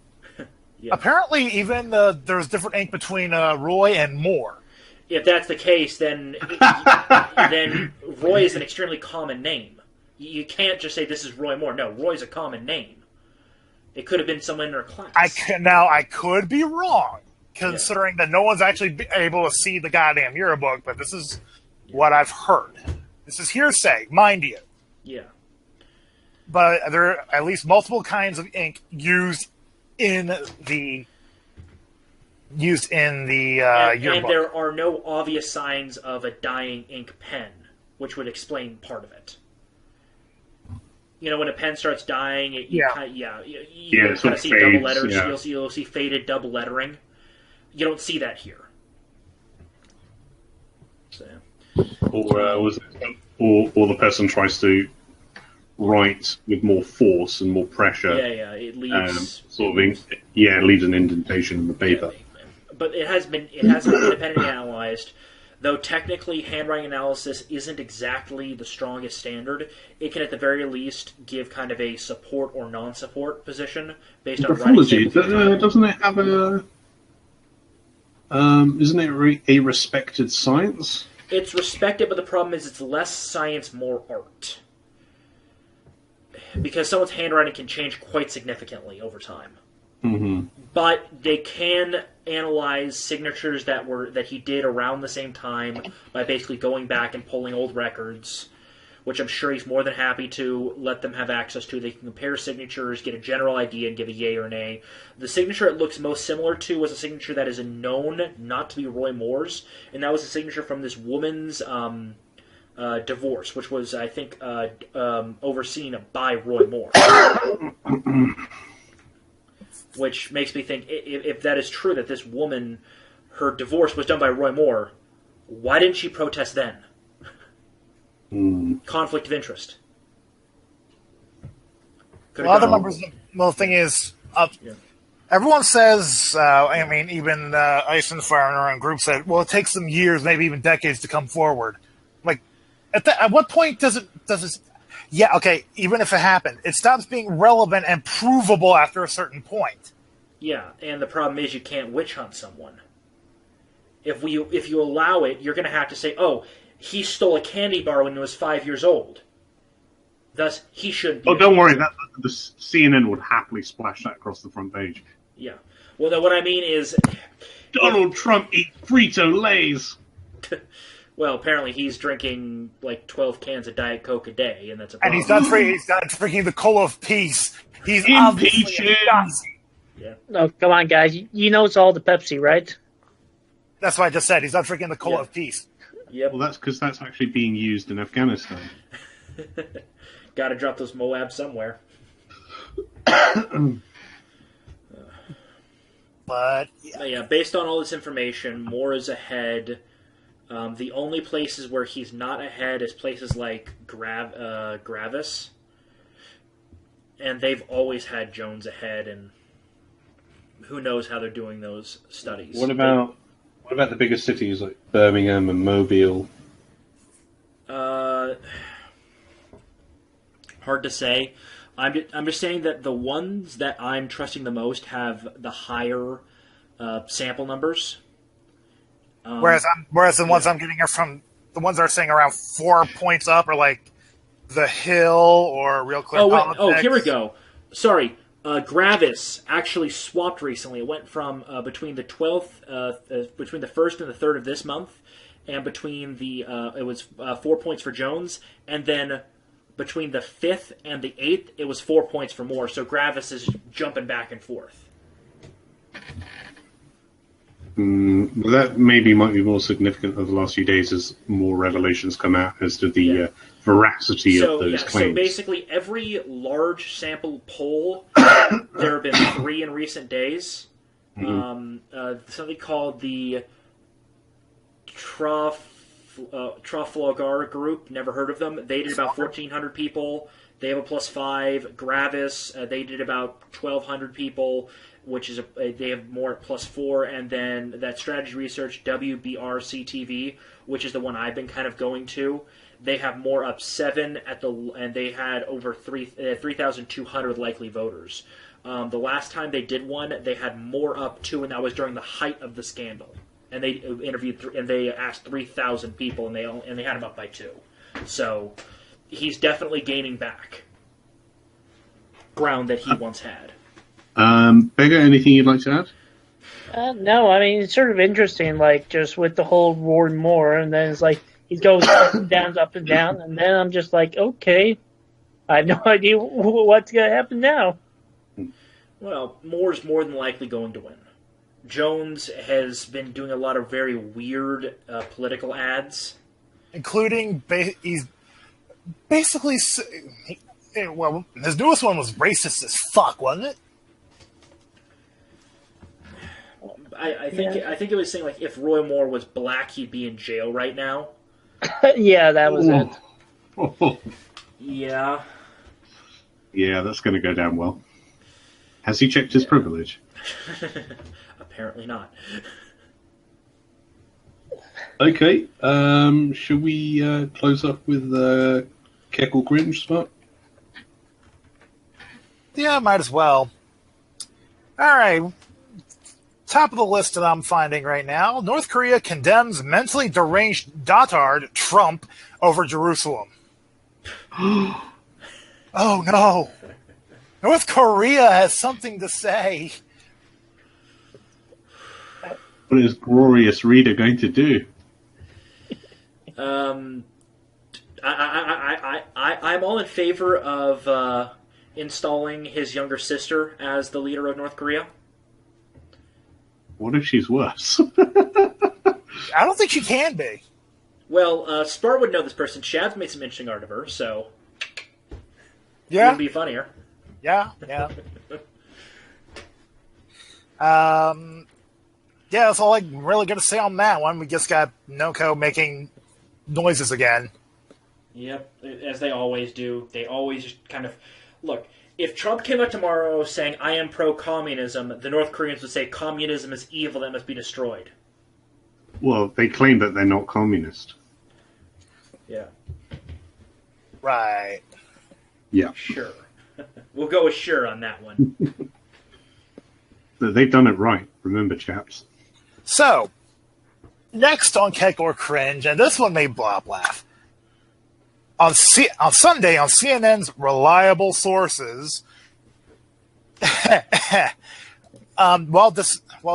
Yeah. Apparently even there's different ink between Roy and Moore. If that's the case, then Roy is an extremely common name. You can't just say this is Roy Moore. No, Roy's a common name. It could have been someone in our class. I could be wrong, considering that no one's actually able to see the goddamn yearbook, but this is what I've heard. This is hearsay, mind you. Yeah. But there are at least multiple kinds of ink used in the yearbook. And there are no obvious signs of a dying ink pen, which would explain part of it. You know, when a pen starts dying, you kind of see double letters. Yeah. You'll see faded double lettering. You don't see that here. So. Or the person tries to write with more force and more pressure. Yeah, it leaves it leaves an indentation in the paper. Yeah, but it hasn't been independently analyzed. Though technically handwriting analysis isn't exactly the strongest standard, it can at the very least give kind of a support or non-support position based on Graphology, writing. doesn't it have a... isn't it a respected science? It's respected, but the problem is it's less science, more art. Because someone's handwriting can change quite significantly over time. Mm-hmm. But they can analyze signatures that he did around the same time by basically going back and pulling old records, which I'm sure he's more than happy to let them have access to. They can compare signatures, get a general idea, and give a yay or nay. The signature it looks most similar to was a signature that is known not to be Roy Moore's, and that was a signature from this woman's divorce, which was, I think, overseen by Roy Moore. Which makes me think, if that is true, that this woman, her divorce was done by Roy Moore, why didn't she protest then? Conflict of interest. The thing is, everyone says, even Eisenfire in our own group said, well, it takes them years, maybe even decades to come forward. Like, at what point does it... Yeah, okay, even if it happened, it stops being relevant and provable after a certain point. Yeah, and the problem is you can't witch hunt someone. If you allow it, you're going to have to say, oh, he stole a candy bar when he was 5 years old. Thus, he shouldn't be... Oh, don't worry, the CNN would happily splash that across the front page. Yeah. Well, no, what I mean is... Donald Trump eat Frito-Lays! Well, apparently he's drinking like 12 cans of Diet Coke a day, and that's a problem. And he's not drinking the cola of peace. He's impeaching. Yeah. Oh, come on, guys. You know it's all the Pepsi, right? That's what I just said. He's not drinking the cola of peace. Yep. Well, that's because that's actually being used in Afghanistan. Got to drop those Moabs somewhere. But yeah, based on all this information, Moore is ahead. The only places where he's not ahead is places like Gravis, and they've always had Jones ahead, and who knows how they're doing those studies. What about the bigger cities like Birmingham and Mobile? Hard to say. I'm just saying that the ones that I'm trusting the most have the higher sample numbers. Whereas the ones I'm getting are from the ones that are saying around 4 points up, or like The Hill or Real Clear Politics. Oh, here we go. Sorry, Gravis actually swapped recently. It went from between the 12th, between the 1st and the 3rd of this month, and between it was 4 points for Jones, and then between the 5th and the 8th, it was 4 points for Moore. So Gravis is jumping back and forth. That maybe might be more significant over the last few days as more revelations come out as to the veracity of those claims. So basically, every large sample poll, there have been 3 in recent days. Something called the Trafalgar Group, never heard of them. They did about 1,400 people. They have a +5. Gravis, they did about 1,200 people, which is they have more at +4, and then that strategy research WBRCTV, which is the one I've been kind of going to. They have more up 7 and they had over 3,200 likely voters. The last time they did one, they had more up 2, and that was during the height of the scandal. And they interviewed and they asked 3,000 people, and they had him up by 2. So he's definitely gaining back ground that he once had. Beggar, anything you'd like to add? No, I mean, it's sort of interesting, like, just with the whole Roy Moore, and then it's like, he goes up and down, and then I'm just like, okay, I have no idea what's going to happen now. Well, Moore's more than likely going to win. Jones has been doing a lot of very weird political ads. Including, he's basically, well, his newest one was racist as fuck, wasn't it? I think it was saying, like, if Roy Moore was black, he'd be in jail right now. Yeah, that was it. Yeah. Yeah, that's going to go down well. Has he checked his privilege? Apparently not. Okay. Should we close up with Keck or Cringe, Smart? Yeah, might as well. All right. Top of the list that I'm finding right now, North Korea condemns mentally deranged dotard Trump over Jerusalem. Oh no. North Korea has something to say. What is Glorious Reader going to do? I'm all in favor of installing his younger sister as the leader of North Korea. What if she's worse? I don't think she can be. Well, Spar would know this person. Shab's made some interesting art of her, so it Yeah, would be funnier. yeah. Yeah, that's all I'm really going to say on that one. We just got Noko making noises again. Yep, as they always do. They always just kind of... Look, if Trump came out tomorrow saying, I am pro-communism, the North Koreans would say, communism is evil that must be destroyed. Well, they claim that they're not communist. Yeah. Right. Yeah. Sure. We'll go with sure on that one. They've done it right, remember, chaps. So, next on Keck or Cringe, and this one made Blob laugh. On Sunday, on CNN's reliable sources, while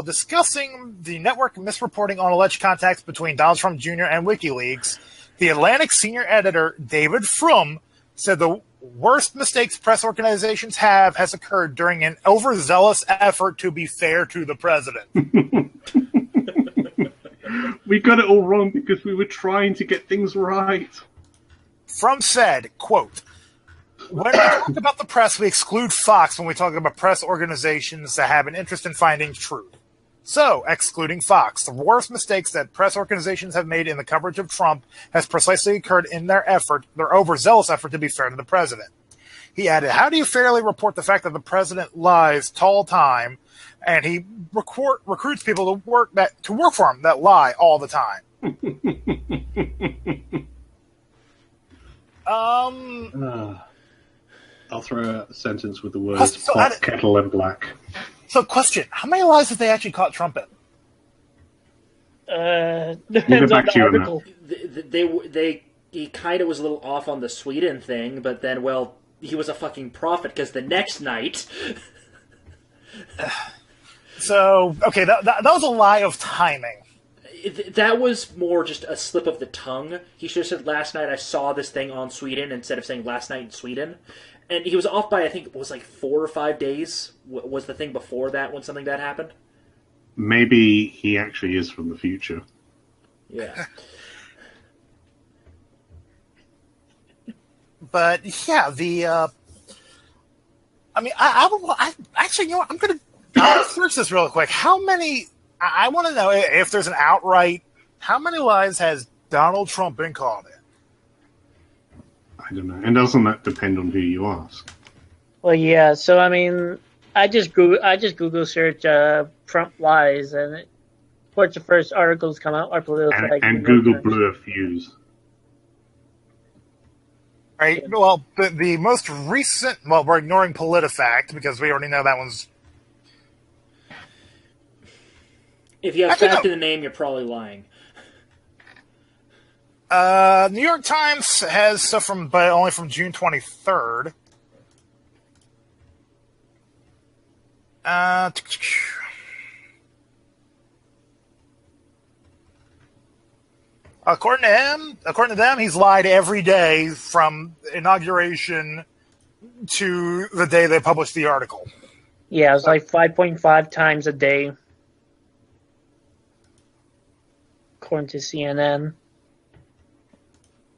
discussing the network misreporting on alleged contacts between Donald Trump Jr. and WikiLeaks, the Atlantic senior editor David Frum said the worst mistakes press organizations have has occurred during an overzealous effort to be fair to the president. We got it all wrong because we were trying to get things right. Frum said, quote, when we talk about the press, we exclude Fox when we talk about press organizations that have an interest in finding truth. So, excluding Fox, the worst mistakes that press organizations have made in the coverage of Trump has precisely occurred in their overzealous effort to be fair to the president. He added, how do you fairly report the fact that the president lies all time and he recruits people to work for him that lie all the time? I'll throw out a sentence with the words pot, kettle, and black. So, question: how many lies have they actually caught Trump in? Depends on the article. He kind of was a little off on the Sweden thing, but then, well, he was a fucking prophet because the next night. So, okay, that was a lie of timing. That was more just a slip of the tongue. He should have said, last night I saw this thing on Sweden, instead of saying last night in Sweden. And he was off by, I think it was like 4 or 5 days, was the thing before that when something bad happened. Maybe he actually is from the future. Yeah. But, yeah, I actually, you know what, I'll search this real quick. How many... I want to know if there's an outright. How many lies has Donald Trump been caught in? I don't know. And doesn't that depend on who you ask? Well, yeah. So I mean, I just Google search Trump lies, and of course the first articles come out are political. And Google blew a fuse. Right. Well, the most recent. Well, we're ignoring PolitiFact because we already know that one's. If you have fact in the name, you're probably lying. New York Times has stuff but only from June 23rd. According to them, he's lied every day from inauguration to the day they published the article. Yeah, it's like 5.5 times a day. According to CNN.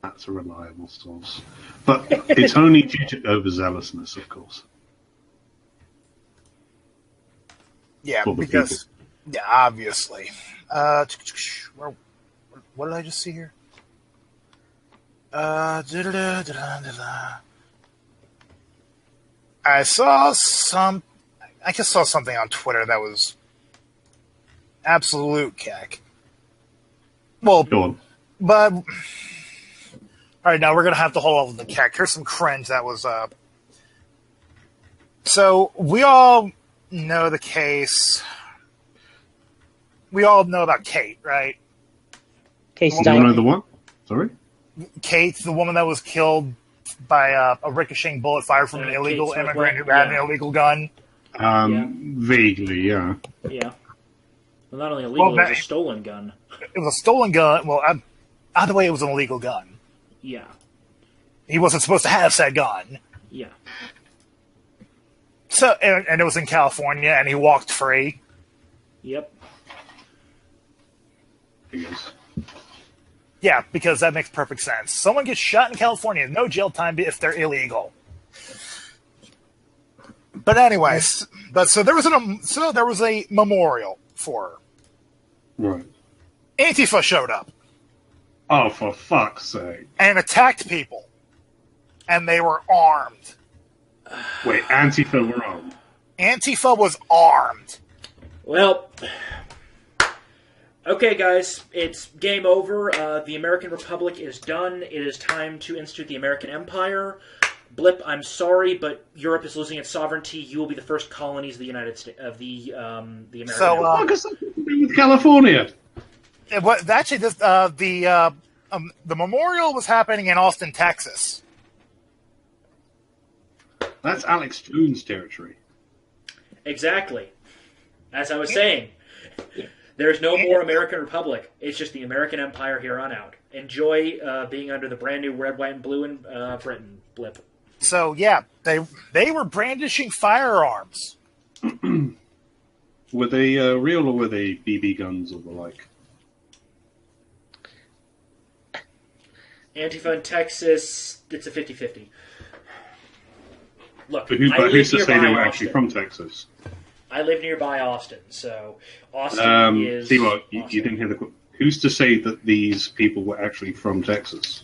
That's a reliable source. But it's only due to overzealousness, of course. Yeah, because... Yeah, obviously. What did I just see here? I saw something on Twitter that was absolute cack. Well, Go on. but all right, now we're gonna have to hold on to the keck. Here's some cringe that was up. So we all know the case. We all know about Kate, right? Case You know the one? Sorry? Kate, the woman that was killed by a ricocheting bullet fired from an illegal Kate immigrant who Smith, had an illegal gun. Vaguely, yeah. Yeah. Well, not only illegal, it was a stolen gun. It was a stolen gun. Well, either way, it was an illegal gun. Yeah. He wasn't supposed to have said gun. Yeah. So, and it was in California, and he walked free. Yep. Yes. Yeah, because that makes perfect sense. Someone gets shot in California, no jail time if they're illegal. But anyways, so there was a memorial for her. Right. Antifa showed up Oh, for fuck's sake. and attacked people, and they were armed. Wait, Antifa were on. Antifa was armed. Well, okay, guys, it's game over. The American Republic is done. It is time to institute the American Empire. Blip, I'm sorry, but Europe is losing its sovereignty. You will be the first colonies of the United States of the American. So, Empire. What does that have to do with California? Actually, the memorial was happening in Austin, Texas. That's Alex Jones territory. Exactly. As I was saying, there's no more American Republic. It's just the American Empire here on out. Enjoy being under the brand new red, white, and blue in Britain. Blip. So yeah, they were brandishing firearms. Were they real or were they BB guns or the like? Antifa in Texas, it's a 50-50. Look, But I who's live to say they nearby were actually Austin. from Texas? I live nearby Austin, so Austin is... See what? You Austin. didn't hear the... Who's to say that these people were actually from Texas?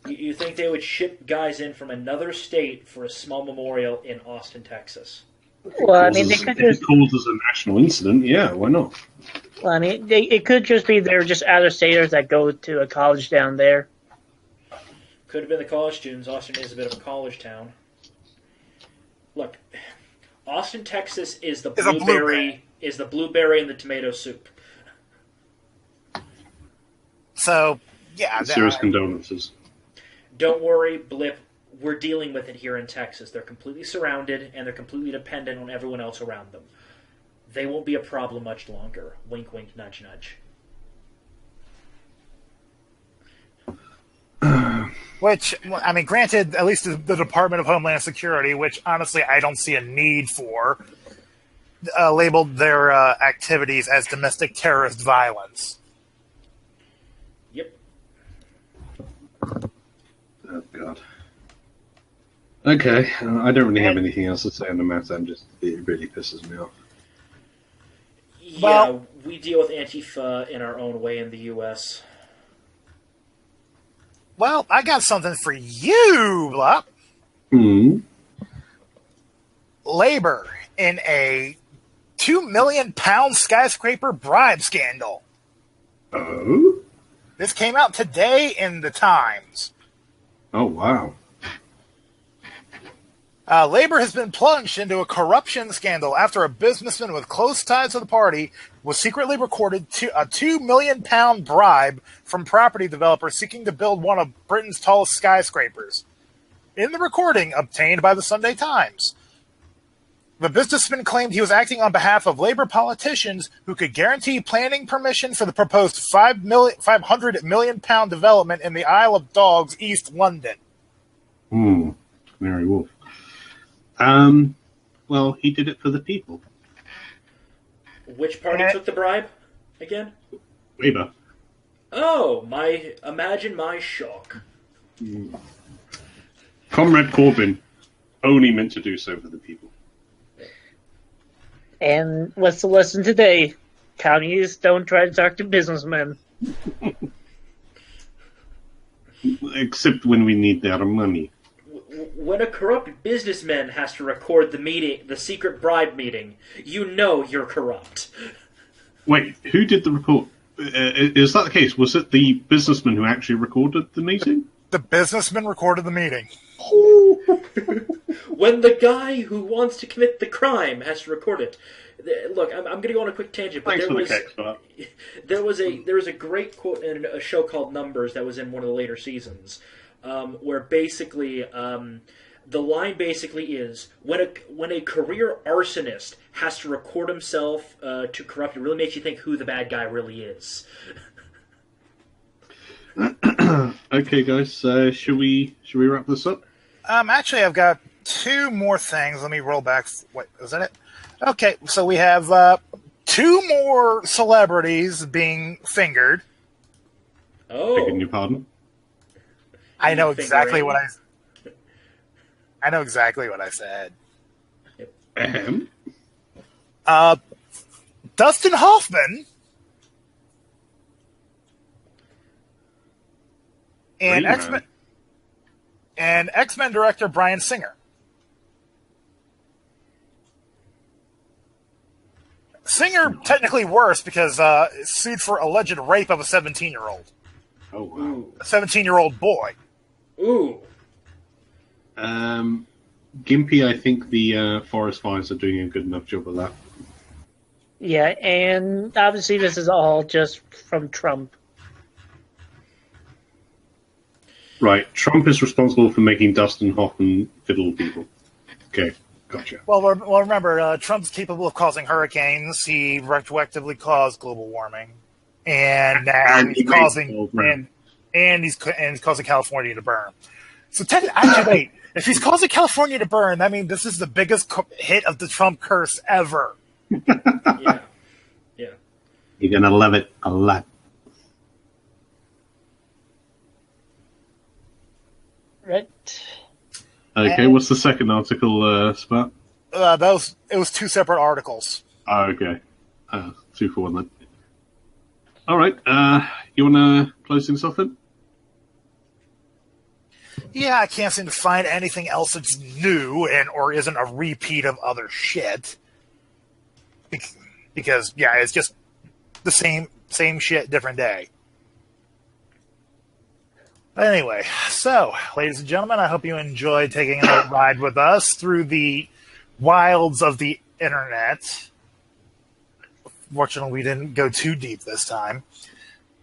You think they would ship guys in from another state for a small memorial in Austin, Texas? Well, I mean, they If could it just. causes a national incident, yeah, why not? Well, I mean, it could just be they're just out-of-staters that go to a college down there. Could have been the college students. Austin is a bit of a college town. Look, Austin, Texas is the blueberry in the tomato soup. So yeah, Serious condolences. Don't worry, Blip. We're dealing with it here in Texas. They're completely surrounded, and they're completely dependent on everyone else around them. They won't be a problem much longer. Wink, wink, nudge, nudge. which I mean, granted, at least the Department of Homeland Security, which honestly I don't see a need for, labeled their activities as domestic terrorist violence. Yep. Oh, God. Okay, I don't really have anything else to say on the matter. It really pisses me off. Yeah, Well- we deal with Antifa in our own way in the U.S. Well, I got something for you, Blop. Hmm. Labor in a £2 million skyscraper bribe scandal. Oh? This came out today in the Times. Oh, wow. Labor has been plunged into a corruption scandal after a businessman with close ties to the party was secretly recorded a £2 million bribe from property developers seeking to build one of Britain's tallest skyscrapers. In the recording obtained by the Sunday Times, the businessman claimed he was acting on behalf of Labour politicians who could guarantee planning permission for the proposed £500 million development in the Isle of Dogs, East London. Mary Wolf. Well, he did it for the people. Which party took the bribe again? Labour. Oh, imagine my shock. Comrade Corbyn only meant to do so for the people. And what's the lesson today? Communists don't try to talk to businessmen. Except when we need their money. When a corrupt businessman has to record the secret bribe meeting, you know you're corrupt. Wait, who did the report? Is that the case? Was it the businessman who actually recorded the meeting? The businessman recorded the meeting. When the guy who wants to commit the crime has to record it. Look, I'm going to go on a quick tangent, but Thanks for the cakes for that. there was a great quote in a show called Numbers that was in one of the later seasons, where basically the line basically is when a career arsonist has to record himself to corrupt, it really makes you think who the bad guy really is. Okay, guys, should we wrap this up? Actually, I've got two more things. Let me roll back. Wait, is that it? Okay, so we have two more celebrities being fingered. Oh, Begging your pardon? I know exactly Fingering. what I know exactly what I said. Ahem. Dustin Hoffman and Green X-Men and X-Men director Bryan Singer. Singer technically worse because sued for alleged rape of a 17-year-old. Oh, wow. ooh, A 17-year-old boy. ooh. Gimpy, I think the forest fires are doing a good enough job of that. Yeah, and obviously this is all just from Trump. Right, Trump is responsible for making Dustin Hoffman fiddle people. Okay, gotcha. Well, remember, Trump's capable of causing hurricanes. He retroactively caused global warming, and now And he he's made causing Donald Trump. and he's causing California to burn. So technically, actually, wait, if he's causing California to burn, that means this is the biggest hit of the Trump curse ever. Yeah. Yeah. You're gonna love it a lot. Right? Okay, what's the second article, Spat? It was two separate articles. Oh, okay. 2 for 1 then. Alright, you wanna close things off then? Yeah, I can't seem to find anything else that's new or isn't a repeat of other shit. Because yeah, it's just the same shit, different day. But anyway, so ladies and gentlemen, I hope you enjoyed taking a ride with us through the wilds of the internet. Fortunately, we didn't go too deep this time.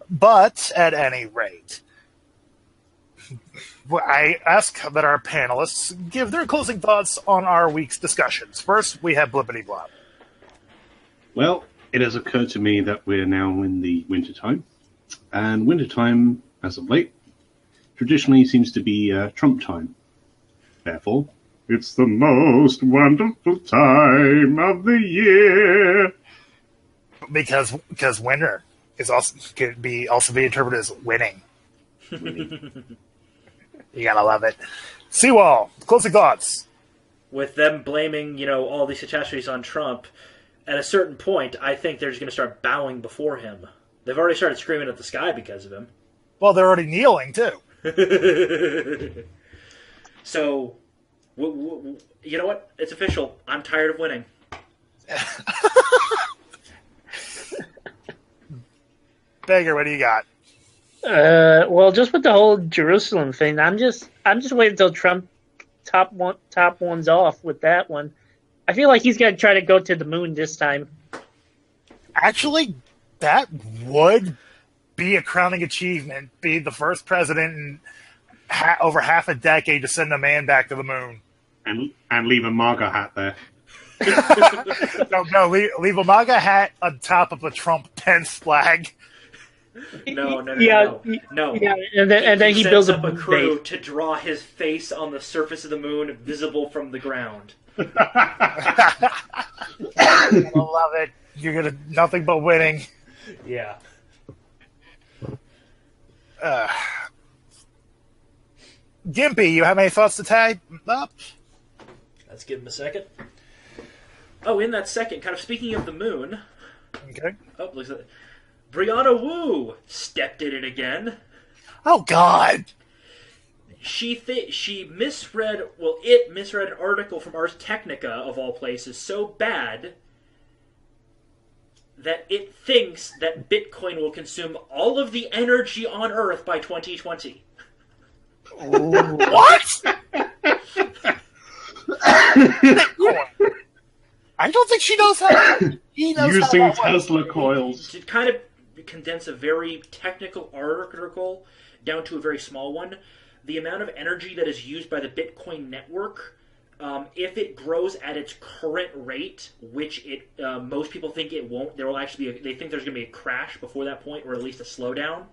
But at any rate, I ask that our panelists give their closing thoughts on our week's discussions. First, we have Blippity Blop. Well, it has occurred to me that we're now in the wintertime. And wintertime, as of late, traditionally seems to be Trump time. Therefore, it's the most wonderful time of the year. Because winter is could be interpreted as winning. You gotta love it. Seawall, closing thoughts. With them blaming, all these catastrophes on Trump, at a certain point, I think they're just going to start bowing before him. They've already started screaming at the sky because of him. Well, they're already kneeling too. So, you know what? It's official. I'm tired of winning. Beggar, what do you got? Well, just with the whole Jerusalem thing, I'm just waiting until Trump top one's off with that one. I feel like he's gonna try to go to the moon this time. Actually, that would be a crowning achievement. Be the first president in over half a decade to send a man back to the moon. And leave a MAGA hat there. No, leave a MAGA hat on top of a Trump Pence flag. No. Yeah, and then he builds up a moon crew base. to draw his face on the surface of the moon, visible from the ground. I love it. You're gonna nothing but winning. Yeah. Gimpy, you have any thoughts to tie up? Let's give him a second. Oh, in that second, kind of speaking of the moon. Okay. Oh, looks like Brianna Wu stepped in it again. Oh God. She misread. Well, it misread an article from Ars Technica of all places so bad that it thinks that Bitcoin will consume all of the energy on Earth by 2020. What? I don't think she knows how. He knows Using how Tesla coils. To kind of condense a very technical article down to a very small one, the amount of energy that is used by the Bitcoin network, if it grows at its current rate, which it most people think it won't, there will actually be they think there's going to be a crash before that point, or at least a slowdown.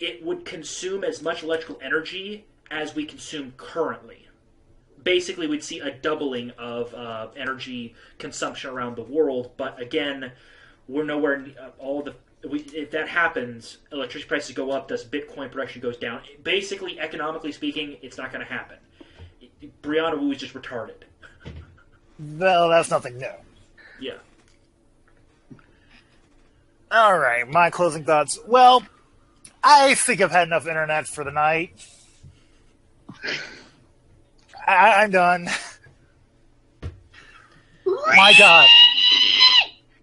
It would consume as much electrical energy as we consume currently. Basically, we'd see a doubling of energy consumption around the world. But again, we're nowhere if that happens, electricity prices go up, thus Bitcoin production goes down. Basically, economically speaking, it's not going to happen. Brianna Wu is just retarded. Well, that's nothing new. Yeah. All right, my closing thoughts. Well, I think I've had enough internet for the night. I'm done. My God.